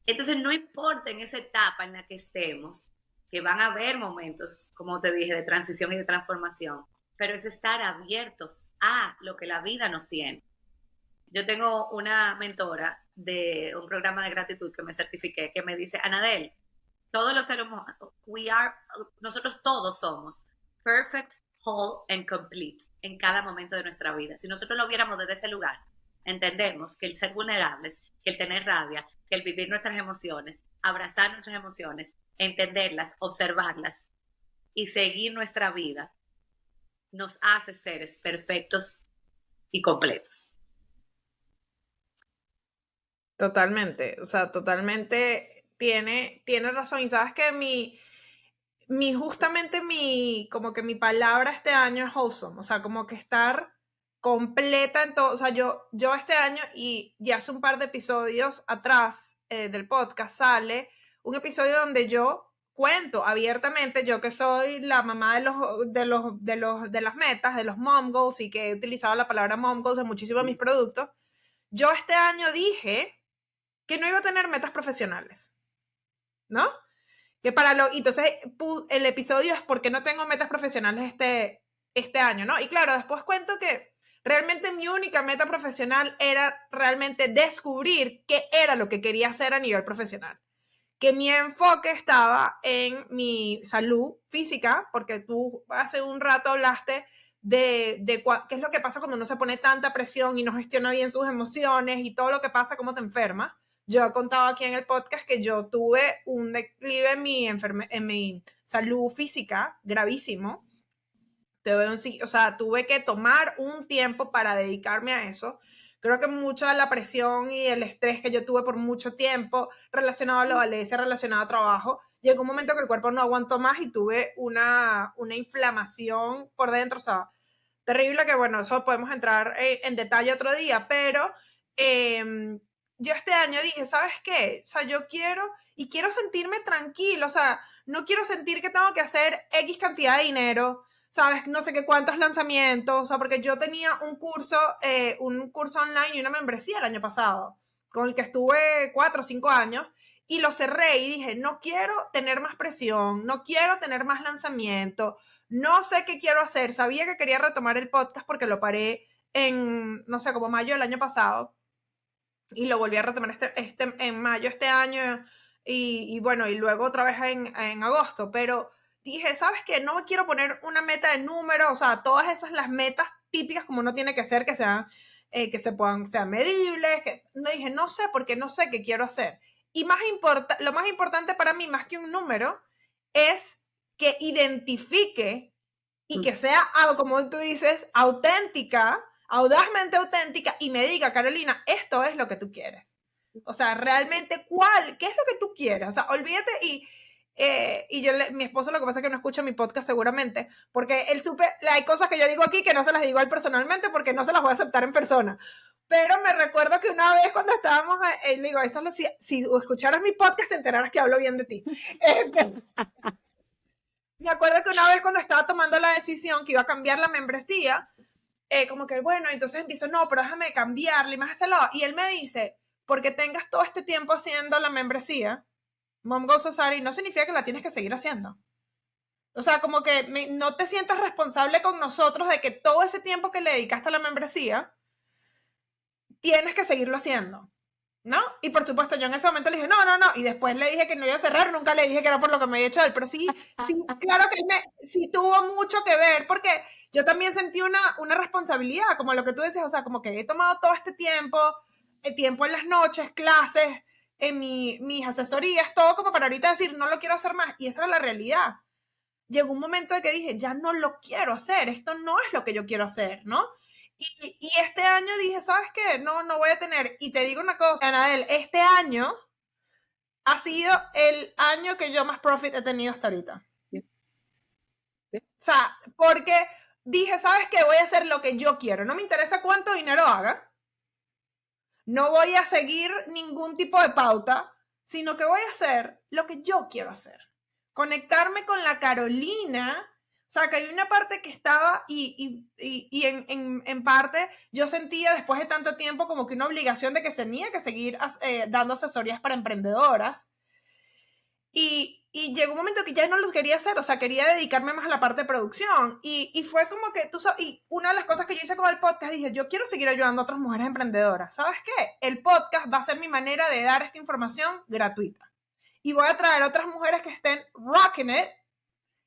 Entonces no importa en esa etapa en la que estemos, que van a haber momentos, como te dije, de transición y de transformación, pero es estar abiertos a lo que la vida nos tiene. Yo tengo una mentora de un programa de gratitud que me certifiqué, que me dice, Anadel, todos los seres humanos, nosotros todos somos perfect, whole and complete en cada momento de nuestra vida. Si nosotros lo viéramos desde ese lugar, entendemos que el ser vulnerables, que el tener rabia, que el vivir nuestras emociones, abrazar nuestras emociones, entenderlas, observarlas y seguir nuestra vida, nos hace seres perfectos y completos. Totalmente, o sea, totalmente tiene razón. Y sabes que justamente como que mi palabra este año es wholesome, o sea, como que estar completa en todo. O sea, yo este año, y ya hace un par de episodios atrás del podcast, sale un episodio donde yo cuento abiertamente, yo que soy la mamá de las metas, de los mom goals, y que he utilizado la palabra mom goals en muchísimos de mis productos. Yo este año dije que no iba a tener metas profesionales, ¿no? Y entonces el episodio es ¿por qué no tengo metas profesionales este año, ¿no? Y claro, después cuento que realmente mi única meta profesional era realmente descubrir qué era lo que quería hacer a nivel profesional. Que mi enfoque estaba en mi salud física, porque tú hace un rato hablaste de qué es lo que pasa cuando uno se pone tanta presión y no gestiona bien sus emociones y todo lo que pasa, cómo te enfermas. Yo he contado aquí en el podcast que yo tuve un declive en mi salud física gravísimo. Tuve que tomar un tiempo para dedicarme a eso. Creo que mucho de la presión y el estrés que yo tuve por mucho tiempo relacionado a la valencia, relacionado a trabajo, llegó un momento que el cuerpo no aguantó más y tuve una inflamación por dentro, o sea, terrible, que bueno, eso podemos entrar en detalle otro día, pero yo este año dije, ¿sabes qué? O sea, yo quiero sentirme tranquilo, o sea, no quiero sentir que tengo que hacer X cantidad de dinero, ¿sabes? No sé qué cuántos lanzamientos, o sea, porque yo tenía un curso online y una membresía el año pasado, con el que estuve 4 o 5 años, y lo cerré y dije, no quiero tener más presión, no quiero tener más lanzamiento, no sé qué quiero hacer. Sabía que quería retomar el podcast porque lo paré en, no sé, como mayo del año pasado. y lo volví a retomar en mayo este año y bueno, y luego otra vez en agosto, pero dije, ¿sabes qué? No me quiero poner una meta de número, o sea, todas esas las metas típicas como no tiene que ser, que sean, sean medibles, que no dije, no sé, porque no sé qué quiero hacer. Y lo más importante para mí, más que un número, es que identifique y que sea, como tú dices, auténtica, audazmente auténtica y me diga, Carolina, esto es lo que tú quieres. O sea, realmente, ¿qué es lo que tú quieres? O sea, olvídate y mi esposo lo que pasa es que no escucha mi podcast seguramente, porque hay cosas que yo digo aquí que no se las digo a él personalmente porque no se las voy a aceptar en persona. Pero me recuerdo que una vez cuando estábamos, le digo, eso si escucharas mi podcast te enterarás que hablo bien de ti. Me acuerdo que una vez cuando estaba tomando la decisión que iba a cambiar la membresía, como que bueno, entonces empiezo, no, pero déjame cambiarle más a este lado. Y él me dice, porque tengas todo este tiempo haciendo la membresía, Mom Goals Society, no significa que la tienes que seguir haciendo. O sea, como que no te sientas responsable con nosotros de que todo ese tiempo que le dedicaste a la membresía, tienes que seguirlo haciendo, ¿no? Y por supuesto yo en ese momento le dije, no, y después le dije que no iba a cerrar, nunca le dije que era por lo que me había hecho él, pero sí, claro que sí tuvo mucho que ver, porque yo también sentí una responsabilidad, como lo que tú dices, o sea, como que he tomado todo este tiempo, el tiempo en las noches, clases, en mis asesorías, todo como para ahorita decir, no lo quiero hacer más, y esa era la realidad. Llegó un momento de que dije, ya no lo quiero hacer, esto no es lo que yo quiero hacer, ¿no? Y este año dije, ¿sabes qué? No voy a tener. Y te digo una cosa, Anabel, este año ha sido el año que yo más profit he tenido hasta ahorita. Sí. Sí. O sea, porque dije, ¿sabes qué? Voy a hacer lo que yo quiero. No me interesa cuánto dinero haga. No voy a seguir ningún tipo de pauta, sino que voy a hacer lo que yo quiero hacer. Conectarme con la Carolina. O sea, que hay una parte que estaba y en parte yo sentía después de tanto tiempo como que una obligación de que tenía que seguir dando asesorías para emprendedoras. Y llegó un momento que ya no los quería hacer, o sea, quería dedicarme más a la parte de producción. Y fue como que, tú sabes, y una de las cosas que yo hice con el podcast, dije, yo quiero seguir ayudando a otras mujeres emprendedoras. ¿Sabes qué? El podcast va a ser mi manera de dar esta información gratuita. Y voy a traer a otras mujeres que estén rocking it,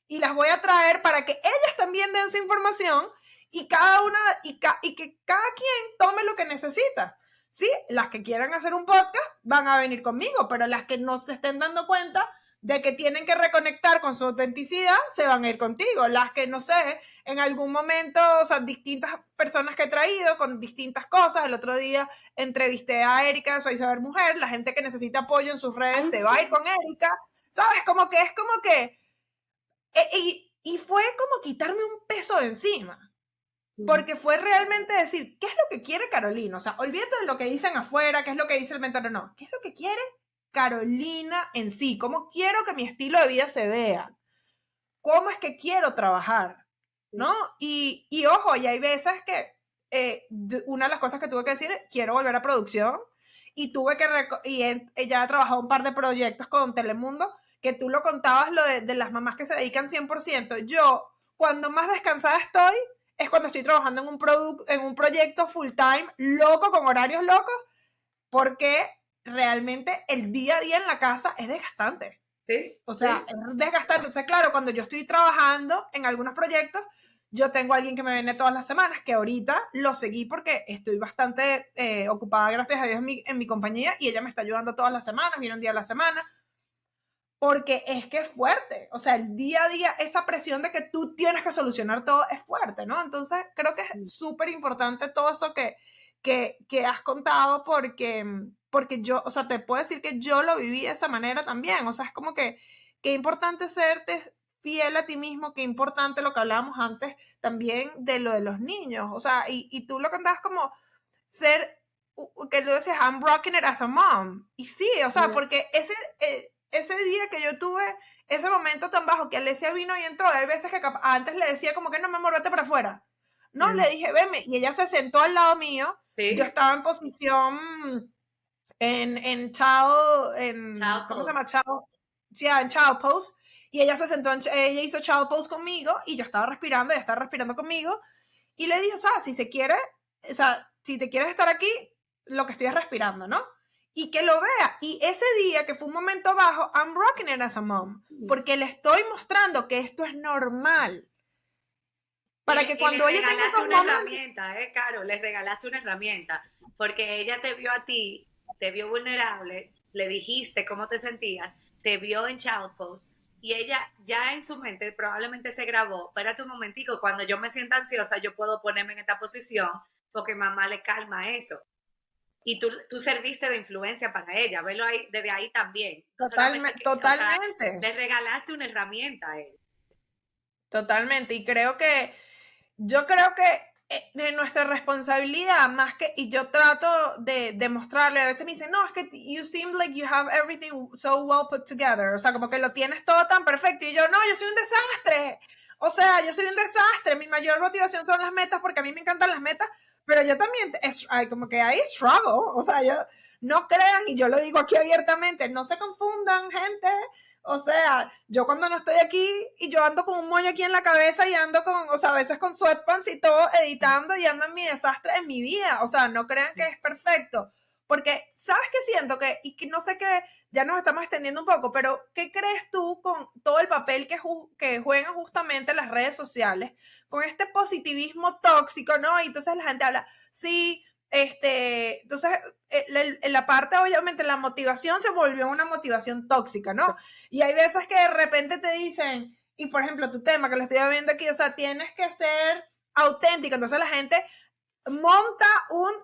y las voy a traer para que ellas también den su información y cada una y que cada quien tome lo que necesita. Sí, las que quieran hacer un podcast van a venir conmigo, pero las que no se estén dando cuenta de que tienen que reconectar con su autenticidad, se van a ir contigo. Las que, no sé, en algún momento, o sea, distintas personas que he traído con distintas cosas. El otro día entrevisté a Erika de Soy Saber Mujer. La gente que necesita apoyo en sus redes se va a ir con Erika. ¿Sabes? Como que es como que y fue como quitarme un peso de encima. Porque fue realmente decir, ¿qué es lo que quiere Carolina? O sea, olvídate de lo que dicen afuera, qué es lo que dice el mentor, no. ¿Qué es lo que quiere Carolina en sí? ¿Cómo quiero que mi estilo de vida se vea? ¿Cómo es que quiero trabajar? ¿No? Y ojo, y hay veces que una de las cosas que tuve que decir, quiero volver a producción. Y tuve que, ella ha trabajado un par de proyectos con Telemundo, que tú lo contabas, lo de las mamás que se dedican 100%. Yo, cuando más descansada estoy, es cuando estoy trabajando en un proyecto full time, loco, con horarios locos, porque realmente el día a día en la casa es desgastante. ¿Sí? O sea, sí, es desgastante. Entonces, claro, cuando yo estoy trabajando en algunos proyectos, yo tengo a alguien que me viene todas las semanas, que ahorita lo seguí porque estoy bastante ocupada, gracias a Dios, en mi compañía, y ella me está ayudando todas las semanas, viene un día a la semana, porque es que es fuerte. O sea, el día a día, esa presión de que tú tienes que solucionar todo es fuerte, ¿no? Entonces, creo que es súper importante todo eso que has contado, porque yo, o sea, te puedo decir que yo lo viví de esa manera también. O sea, es como que importante serte fiel a ti mismo, qué importante lo que hablábamos antes también de lo de los niños. O sea, y tú lo contabas como ser, que tú decías, I'm rocking it as a mom. Y sí, o sea, porque ese día que yo tuve ese momento tan bajo que Alesia vino y entró, hay veces que antes le decía como que no, me amor, vete para afuera. No, le dije, veme, y ella se sentó al lado mío. ¿Sí? Yo estaba en posición en child, ¿cómo se llama? Child, sí, en child pose. Y ella se sentó, ella hizo child pose conmigo y yo estaba respirando, ella estaba respirando conmigo. Y le dije, o sea, si se quiere, o sea, si te quieres estar aquí, lo que estoy respirando, ¿no? Y que lo vea. Y ese día, que fue un momento bajo, I'm rocking it as a mom. Porque le estoy mostrando que esto es normal. Para que cuando ella tenga esos una momentos... herramienta, Caro, le regalaste una herramienta. Porque ella te vio a ti, te vio vulnerable, le dijiste cómo te sentías, te vio en Child Post, y ella ya en su mente probablemente se grabó, espérate un momentico, cuando yo me sienta ansiosa yo puedo ponerme en esta posición porque mamá le calma eso. Y tú serviste de influencia para ella, verlo ahí, desde ahí también. No solamente totalmente. O sea, le regalaste una herramienta a él. Totalmente. Y yo creo que nuestra responsabilidad más que, y yo trato de demostrarle, a veces me dicen, no, es que you seem like you have everything so well put together, o sea, como que lo tienes todo tan perfecto, y yo, no, yo soy un desastre, o sea, yo soy un desastre, mi mayor motivación son las metas, porque a mí me encantan las metas, pero yo también, como que hay struggle, o sea, yo, no crean, y yo lo digo aquí abiertamente, no se confundan, gente. O sea, yo cuando no estoy aquí y yo ando con un moño aquí en la cabeza y ando con, o sea, a veces con sweatpants y todo editando y ando en mi desastre en mi vida. O sea, no crean que es perfecto. Porque, ¿sabes qué siento? Y que no sé qué, ya nos estamos extendiendo un poco, pero ¿qué crees tú con todo el papel que juegan justamente las redes sociales? Con este positivismo tóxico, ¿no? Y entonces la gente habla, sí, entonces en la parte, obviamente, la motivación se volvió una motivación tóxica, ¿no? Y hay veces que de repente te dicen, y por ejemplo, tu tema que lo estoy viendo aquí, o sea, tienes que ser auténtica, entonces la gente monta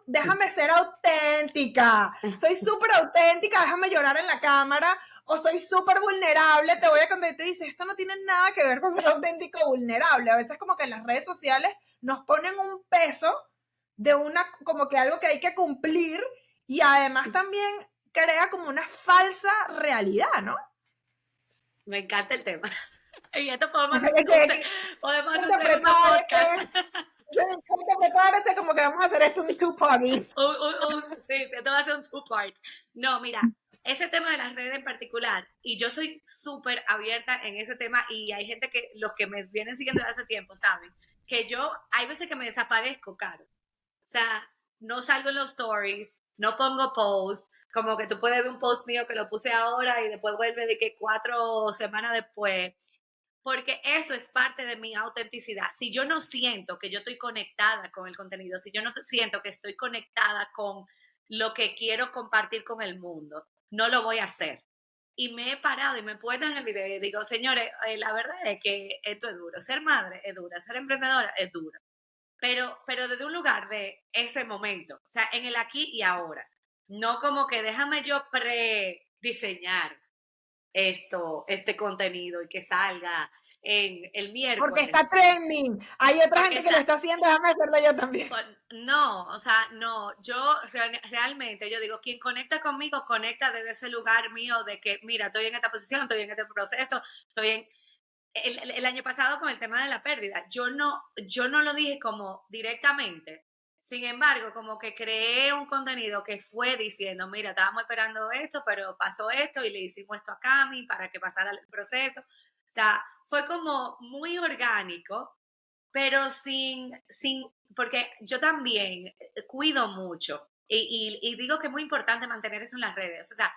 déjame ser auténtica, soy súper auténtica, déjame llorar en la cámara, o soy súper vulnerable, te voy a contar, y tú dices, esto no tiene nada que ver con ser auténtico o vulnerable, a veces como que en las redes sociales nos ponen un peso de como que algo que hay que cumplir, y además también crea como una falsa realidad, ¿no? Me encanta el tema. Y esto podemos hacer un podcast. Prepárese como que vamos a hacer esto en two parties. Sí, esto va a ser un two-part. No, mira, ese tema de las redes en particular, y yo soy súper abierta en ese tema, y hay gente que, los que me vienen siguiendo desde hace tiempo, saben, que yo, hay veces que me desaparezco, Caro. O sea, no salgo en los stories, no pongo post, como que tú puedes ver un post mío que lo puse ahora y después vuelve de que 4 semanas después, porque eso es parte de mi autenticidad. Si yo no siento que yo estoy conectada con el contenido, si yo no siento que estoy conectada con lo que quiero compartir con el mundo, no lo voy a hacer. Y me he parado y me he puesto en el video y digo, señores, la verdad es que esto es duro. Ser madre es dura, ser emprendedora es dura. Pero desde un lugar de ese momento, o sea, en el aquí y ahora. No como que déjame yo prediseñar este contenido y que salga en el miércoles. Porque está trending. Hay otra gente que lo está haciendo, déjame hacerlo yo también. No, o sea, no, yo realmente, yo digo, quien conecta conmigo, conecta desde ese lugar mío de que, mira, estoy en esta posición, estoy en este proceso, estoy en... El año pasado con el tema de la pérdida, yo no lo dije como directamente. Sin embargo, como que creé un contenido que fue diciendo, mira, estábamos esperando esto, pero pasó esto y le hicimos esto a Cami para que pasara el proceso. O sea, fue como muy orgánico, pero porque yo también cuido mucho y digo que es muy importante mantener eso en las redes. O sea,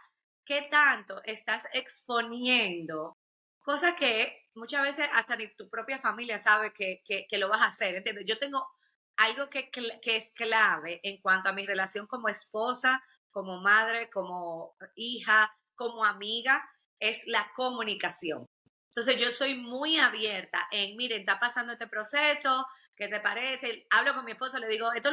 ¿qué tanto estás exponiendo? Cosa que muchas veces hasta ni tu propia familia sabe que lo vas a hacer, ¿entiendes? Yo tengo algo que es clave en cuanto a mi relación como esposa, como madre, como hija, como amiga, es la comunicación. Entonces yo soy muy abierta en, miren, está pasando este proceso, ¿qué te parece? Hablo con mi esposo, le digo, esto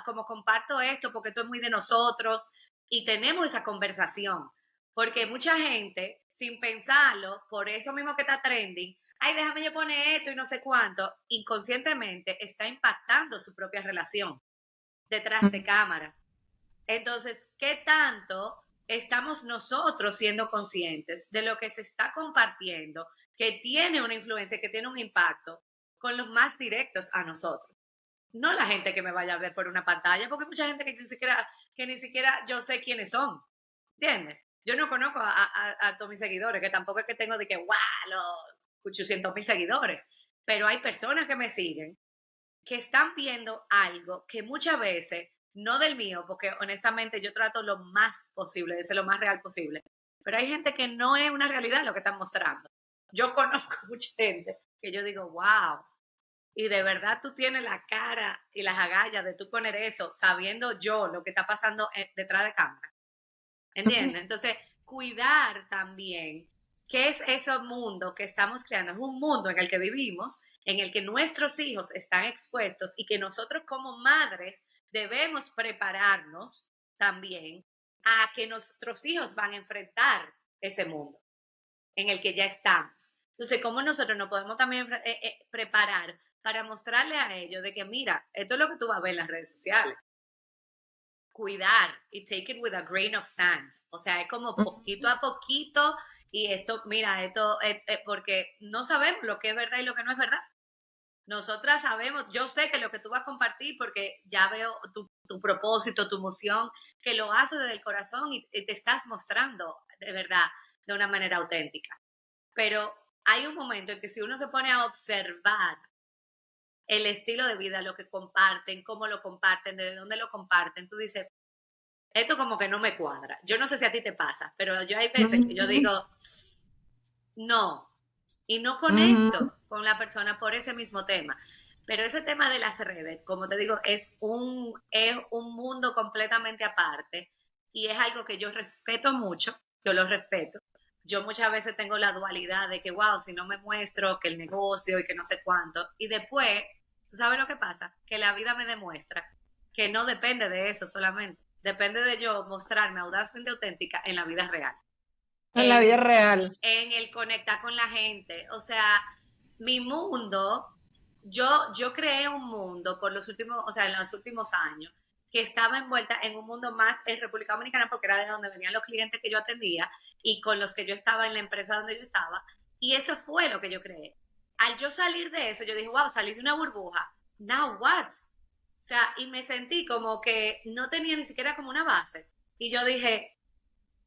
como comparto esto porque esto es muy de nosotros, y tenemos esa conversación. Porque mucha gente, sin pensarlo, por eso mismo que está trending, ay, déjame yo poner esto y no sé cuánto, inconscientemente está impactando su propia relación detrás de cámara. Entonces, ¿qué tanto estamos nosotros siendo conscientes de lo que se está compartiendo, que tiene una influencia, que tiene un impacto con los más directos a nosotros? No la gente que me vaya a ver por una pantalla, porque hay mucha gente que ni siquiera yo sé quiénes son, ¿entiendes? Yo no conozco a todos mis seguidores, que tampoco es que tengo de que, wow, los 800,000 seguidores, pero hay personas que me siguen que están viendo algo que muchas veces no del mío, porque honestamente yo trato lo más posible de ser lo más real posible, pero hay gente que no es una realidad lo que están mostrando. Yo conozco mucha gente que yo digo, wow, y de verdad tú tienes la cara y las agallas de tú poner eso sabiendo yo lo que está pasando detrás de cámara. ¿Entiendes? Entonces, cuidar también qué es ese mundo que estamos creando. Es un mundo en el que vivimos, en el que nuestros hijos están expuestos y que nosotros como madres debemos prepararnos también a que nuestros hijos van a enfrentar ese mundo en el que ya estamos. Entonces, ¿cómo nosotros nos podemos también preparar para mostrarle a ellos de que, mira, esto es lo que tú vas a ver en las redes sociales? Cuidar y take it with a grain of sand. O sea, es como poquito a poquito y esto, mira, esto, porque no sabemos lo que es verdad y lo que no es verdad. Nosotras sabemos, yo sé que lo que tú vas a compartir, porque ya veo tu propósito, tu emoción, que lo haces desde el corazón y te estás mostrando de verdad, de una manera auténtica. Pero hay un momento en que si uno se pone a observar el estilo de vida, lo que comparten, cómo lo comparten, desde dónde lo comparten, tú dices, esto como que no me cuadra. Yo no sé si a ti te pasa, pero yo hay veces que yo digo, no, y no conecto con la persona por ese mismo tema. Pero ese tema de las redes, como te digo, es un mundo completamente aparte y es algo que yo respeto mucho, yo lo respeto. Yo muchas veces tengo la dualidad de que, wow, si no me muestro, que el negocio y que no sé cuánto. Y después, ¿tú sabes lo que pasa? Que la vida me demuestra que no depende de eso solamente. Depende de yo mostrarme audazmente auténtica en la vida real. En la vida real. En el conectar con la gente. O sea, mi mundo, yo creé un mundo por los últimos, o sea, en los últimos años, que estaba envuelta en un mundo más en República Dominicana, porque era de donde venían los clientes que yo atendía y con los que yo estaba en la empresa donde yo estaba. Y eso fue lo que yo creé. Al yo salir de eso, yo dije, wow, salí de una burbuja. Now what? O sea, y me sentí como que no tenía ni siquiera como una base. Y yo dije,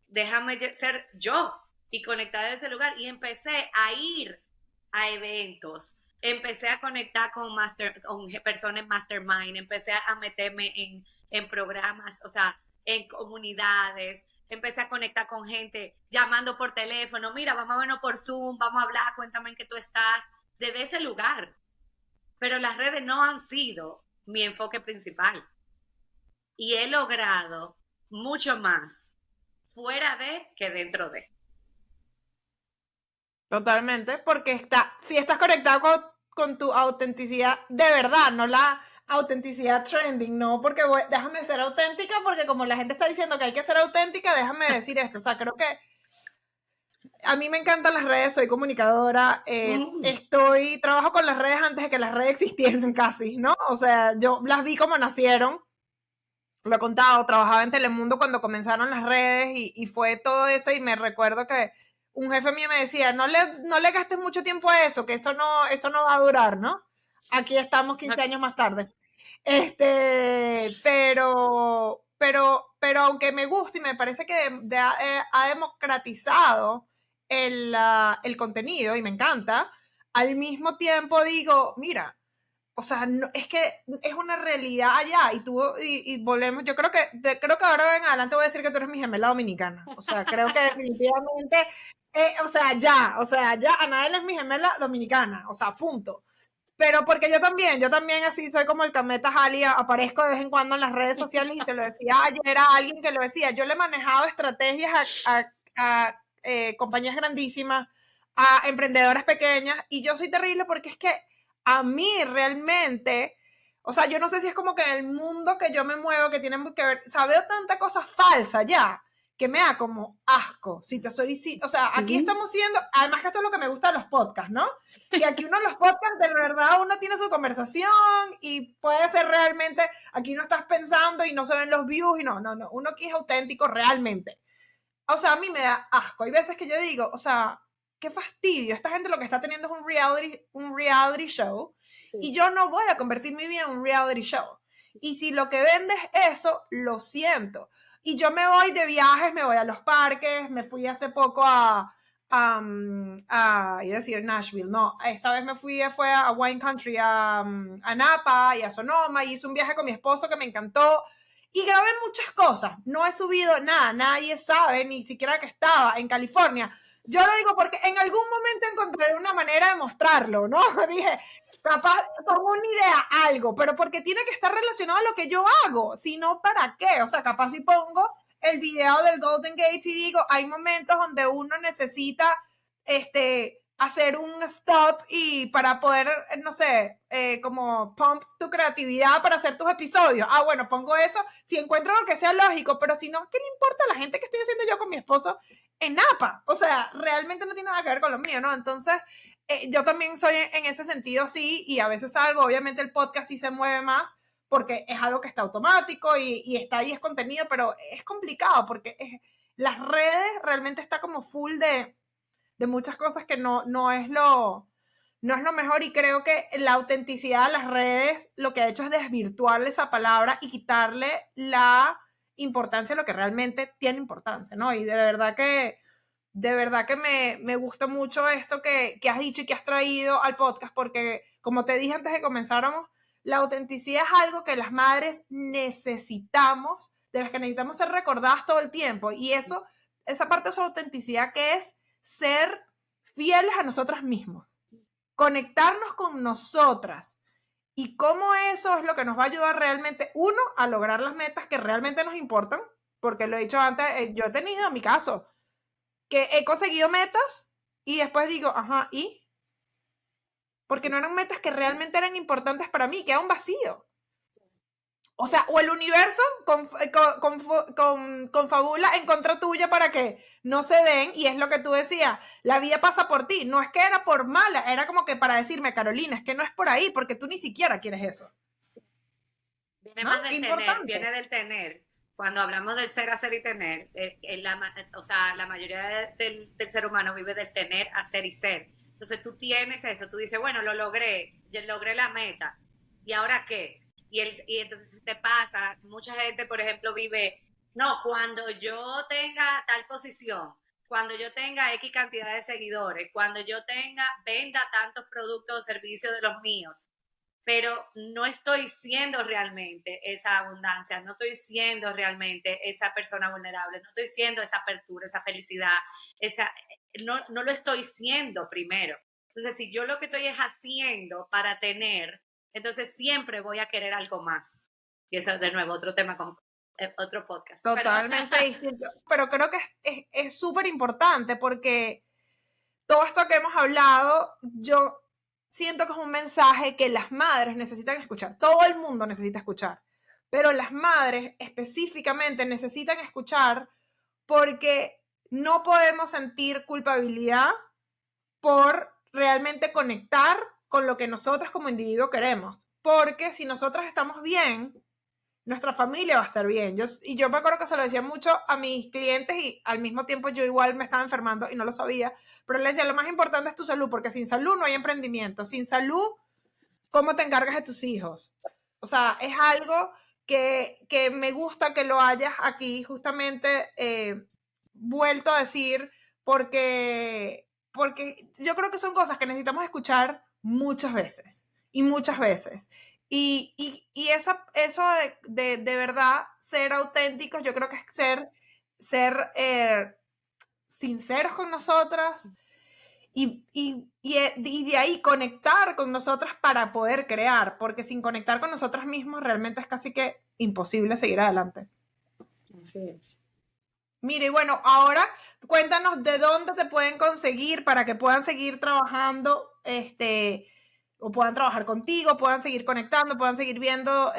déjame ser yo y conectar de ese lugar. Y empecé a ir a eventos, empecé a conectar con personas mastermind, empecé a meterme en programas, o sea, en comunidades, empecé a conectar con gente, llamando por teléfono, mira, vamos a vernos por Zoom, vamos a hablar, cuéntame en qué tú estás, desde ese lugar. Pero las redes no han sido mi enfoque principal. Y he logrado mucho más fuera de que dentro de. Totalmente, porque si estás conectado con tu autenticidad de verdad, no la autenticidad trending, no porque déjame ser auténtica, porque como la gente está diciendo que hay que ser auténtica, déjame decir esto. O sea, creo que a mí me encantan las redes, soy comunicadora, trabajo con las redes antes de que las redes existiesen casi, ¿no? O sea, yo las vi como nacieron, lo he contado, trabajaba en Telemundo cuando comenzaron las redes y fue todo eso y me recuerdo que un jefe mío me decía, no le gastes mucho tiempo a eso, que eso no va a durar, ¿no? Aquí estamos 15 años más tarde. Pero aunque me gusta y me parece que ha democratizado el contenido y me encanta, al mismo tiempo digo, mira, o sea, no, es que es una realidad allá y volvemos, yo creo que ahora en adelante voy a decir que tú eres mi gemela dominicana, o sea, creo que definitivamente, o sea, ya, Anael es mi gemela dominicana, o sea, punto. Pero porque yo también así soy como el Cameta Jali, aparezco de vez en cuando en las redes sociales y se lo decía ayer a alguien que lo decía, yo le he manejado estrategias a compañías grandísimas, a emprendedoras pequeñas y yo soy terrible porque es que a mí realmente, o sea, yo no sé si es como que en el mundo que yo me muevo, que tiene que ver, o sea, veo tanta cosa falsa ya, que me da como asco, si te soy, o sea, aquí estamos siendo, además que esto es lo que me gusta de los podcasts, ¿no? Y aquí los podcasts, de verdad, uno tiene su conversación y puede ser realmente, aquí no estás pensando y no se ven los views y no, uno aquí es auténtico realmente. O sea, a mí me da asco, hay veces que yo digo, o sea, qué fastidio, esta gente lo que está teniendo es un reality show y yo no voy a convertir mi vida en un reality show. Y si lo que vende es eso, lo siento. Y yo me voy de viajes, me voy a los parques, me fui hace poco iba a decir Nashville, no, esta vez fue a Wine Country, a Napa y a Sonoma, y hice un viaje con mi esposo que me encantó, y grabé muchas cosas. No he subido nada, nadie sabe ni siquiera que estaba en California. Yo lo digo porque en algún momento encontraré una manera de mostrarlo, ¿no? Dije, capaz pongo una idea, algo, pero porque tiene que estar relacionado a lo que yo hago, si no, ¿para qué? O sea, capaz si pongo el video del Golden Gate y digo, hay momentos donde uno necesita hacer un stop y para poder, no sé, como pump tu creatividad para hacer tus episodios. Ah, bueno, pongo eso, si encuentro lo que sea lógico, pero si no, ¿qué le importa a la gente que estoy haciendo yo con mi esposo en Napa? O sea, realmente no tiene nada que ver con lo mío, ¿no? Entonces, yo también soy en ese sentido, sí, y a veces algo, obviamente el podcast sí se mueve más, porque es algo que está automático y está ahí, es contenido, pero es complicado porque las redes realmente está como full de muchas cosas que no es lo mejor, y creo que la autenticidad de las redes lo que ha hecho es desvirtuarle esa palabra y quitarle la importancia a lo que realmente tiene importancia, ¿no? Y de verdad que me gusta mucho esto que has dicho y que has traído al podcast, porque como te dije antes de que comenzáramos, la autenticidad es algo que las madres necesitamos, de las que necesitamos ser recordadas todo el tiempo, y eso, esa parte de esa autenticidad que es ser fieles a nosotras mismas, conectarnos con nosotras, y cómo eso es lo que nos va a ayudar realmente, uno, a lograr las metas que realmente nos importan, porque lo he dicho antes, yo he tenido mi caso, que he conseguido metas y después digo, ajá, ¿y? Porque no eran metas que realmente eran importantes para mí, queda un vacío. O sea, o el universo confabula en contra tuya para que no se den, y es lo que tú decías, la vida pasa por ti, no es que era por mala, era como que para decirme, Carolina, es que no es por ahí, porque tú ni siquiera quieres eso. Viene ¿No? más del tener, Importante. viene del tener. Cuando hablamos del ser, hacer y tener, o sea, la mayoría del ser humano vive del tener, hacer y ser. Entonces tú tienes eso, tú dices, bueno, lo logré, yo logré la meta, ¿y ahora qué? Y entonces te pasa, mucha gente, por ejemplo, vive, no, cuando yo tenga tal posición, cuando yo tenga X cantidad de seguidores, cuando yo venda tantos productos o servicios de los míos, pero no estoy siendo realmente esa abundancia, no estoy siendo realmente esa persona vulnerable, no estoy siendo esa apertura, esa felicidad, no lo estoy siendo primero. Entonces, si yo lo que estoy es haciendo para tener, entonces siempre voy a querer algo más. Y eso, de nuevo, otro tema, otro podcast. Totalmente distinto. Pero creo que es súper importante porque todo esto que hemos hablado, yo siento que es un mensaje que las madres necesitan escuchar. Todo el mundo necesita escuchar. Pero las madres específicamente necesitan escuchar porque no podemos sentir culpabilidad por realmente conectar con lo que nosotras como individuo queremos. Porque si nosotras estamos bien, nuestra familia va a estar bien. Yo me acuerdo que se lo decía mucho a mis clientes, y al mismo tiempo yo igual me estaba enfermando y no lo sabía, pero le decía, lo más importante es tu salud, porque sin salud no hay emprendimiento. Sin salud, ¿cómo te encargas de tus hijos? O sea, es algo que me gusta que lo hayas aquí justamente vuelto a decir, porque yo creo que son cosas que necesitamos escuchar muchas veces y muchas veces. Y eso de verdad, ser auténticos, yo creo que es ser sinceros con nosotras, y de ahí conectar con nosotras para poder crear, porque sin conectar con nosotras mismos realmente es casi que imposible seguir adelante. Así es. Mire, bueno, ahora cuéntanos de dónde te pueden conseguir para que puedan seguir trabajando, o puedan trabajar contigo, puedan seguir conectando, puedan seguir viendo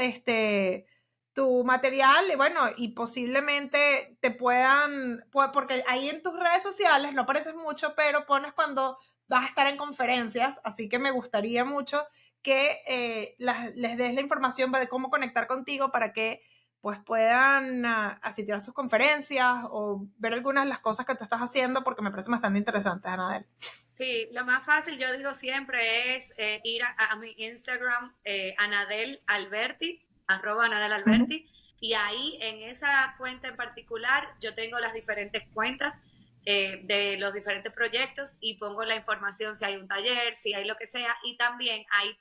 tu material, y bueno, y posiblemente te puedan, porque ahí en tus redes sociales no apareces mucho, pero pones cuando vas a estar en conferencias, así que me gustaría mucho que les des la información de cómo conectar contigo para que pues puedan asistir a tus conferencias o ver algunas de las cosas que tú estás haciendo, porque me parecen bastante interesantes, Anadel. Sí, lo más fácil, yo digo siempre, es ir a mi Instagram, Anadel Alberti, @Anadel Alberti, y ahí en esa cuenta en particular yo tengo las diferentes cuentas de los diferentes proyectos, y pongo la información si hay un taller, si hay lo que sea, y también ahí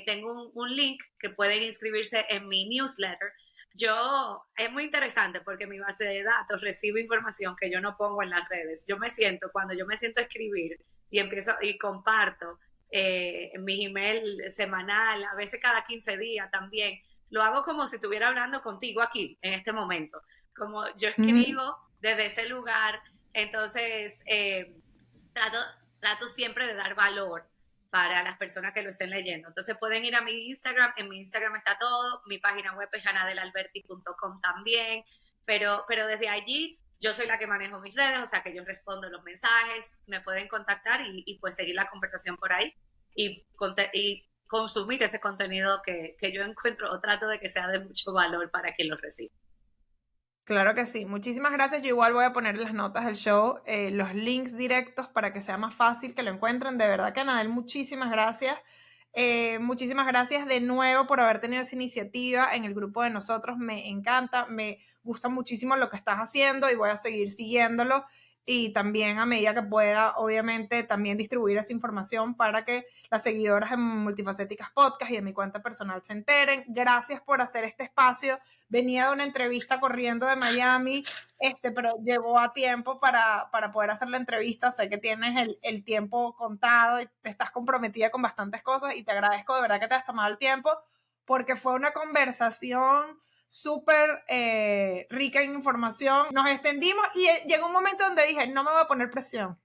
tengo un link que pueden inscribirse en mi newsletter, Es muy interesante porque mi base de datos recibe información que yo no pongo en las redes. Cuando yo me siento a escribir y empiezo y comparto en mi email semanal, a veces cada 15 días también, lo hago como si estuviera hablando contigo aquí, en este momento. Como yo Ujú. escribo desde ese lugar, entonces trato, trato siempre de dar valor para las personas que lo estén leyendo. Entonces pueden ir a mi Instagram, en mi Instagram está todo, mi página web es anadelalberti.com también, pero desde allí yo soy la que manejo mis redes, o sea que yo respondo los mensajes, me pueden contactar y pues seguir la conversación por ahí y consumir ese contenido que yo encuentro o trato de que sea de mucho valor para quien lo reciba. Claro que sí, muchísimas gracias. Yo igual voy a poner en las notas del show los links directos para que sea más fácil que lo encuentren. De verdad que Anadel, muchísimas gracias. Muchísimas gracias de nuevo por haber tenido esa iniciativa en el grupo de nosotros. Me encanta, me gusta muchísimo lo que estás haciendo y voy a seguir siguiéndolo. Y también a medida que pueda, obviamente, también distribuir esa información para que las seguidoras en Multifacéticas Podcast y de mi cuenta personal se enteren. Gracias por hacer este espacio. Venía de una entrevista corriendo de Miami, pero llegó a tiempo para poder hacer la entrevista. Sé que tienes el tiempo contado y te estás comprometida con bastantes cosas y te agradezco de verdad que te has tomado el tiempo porque fue una conversación súper rica en información. Nos extendimos y llegó un momento donde dije, no me voy a poner presión.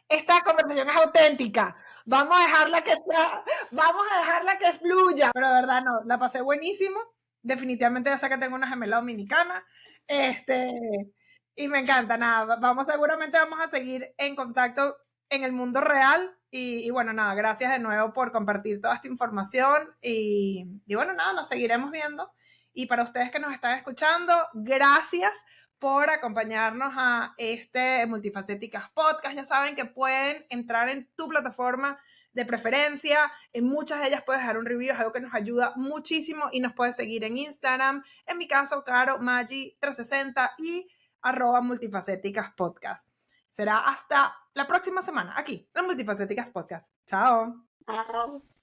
Esta conversación es auténtica. Vamos a dejarla que fluya. Pero de verdad no, la pasé buenísimo. Definitivamente ya sé que tengo una gemela dominicana. Y me encanta, nada. Seguramente vamos a seguir en contacto en el mundo real. Y bueno, nada, gracias de nuevo por compartir toda esta información. Y bueno, nada, nos seguiremos viendo. Y para ustedes que nos están escuchando, gracias por acompañarnos a este Multifacéticas Podcast. Ya saben que pueden entrar en tu plataforma de preferencia. En muchas de ellas puedes dejar un review, es algo que nos ayuda muchísimo y nos puedes seguir en Instagram. En mi caso, Caro Maggi 360 y @Multifacéticas Podcast. Será hasta la próxima semana aquí en Multifacéticas Podcast. Chao. Chao.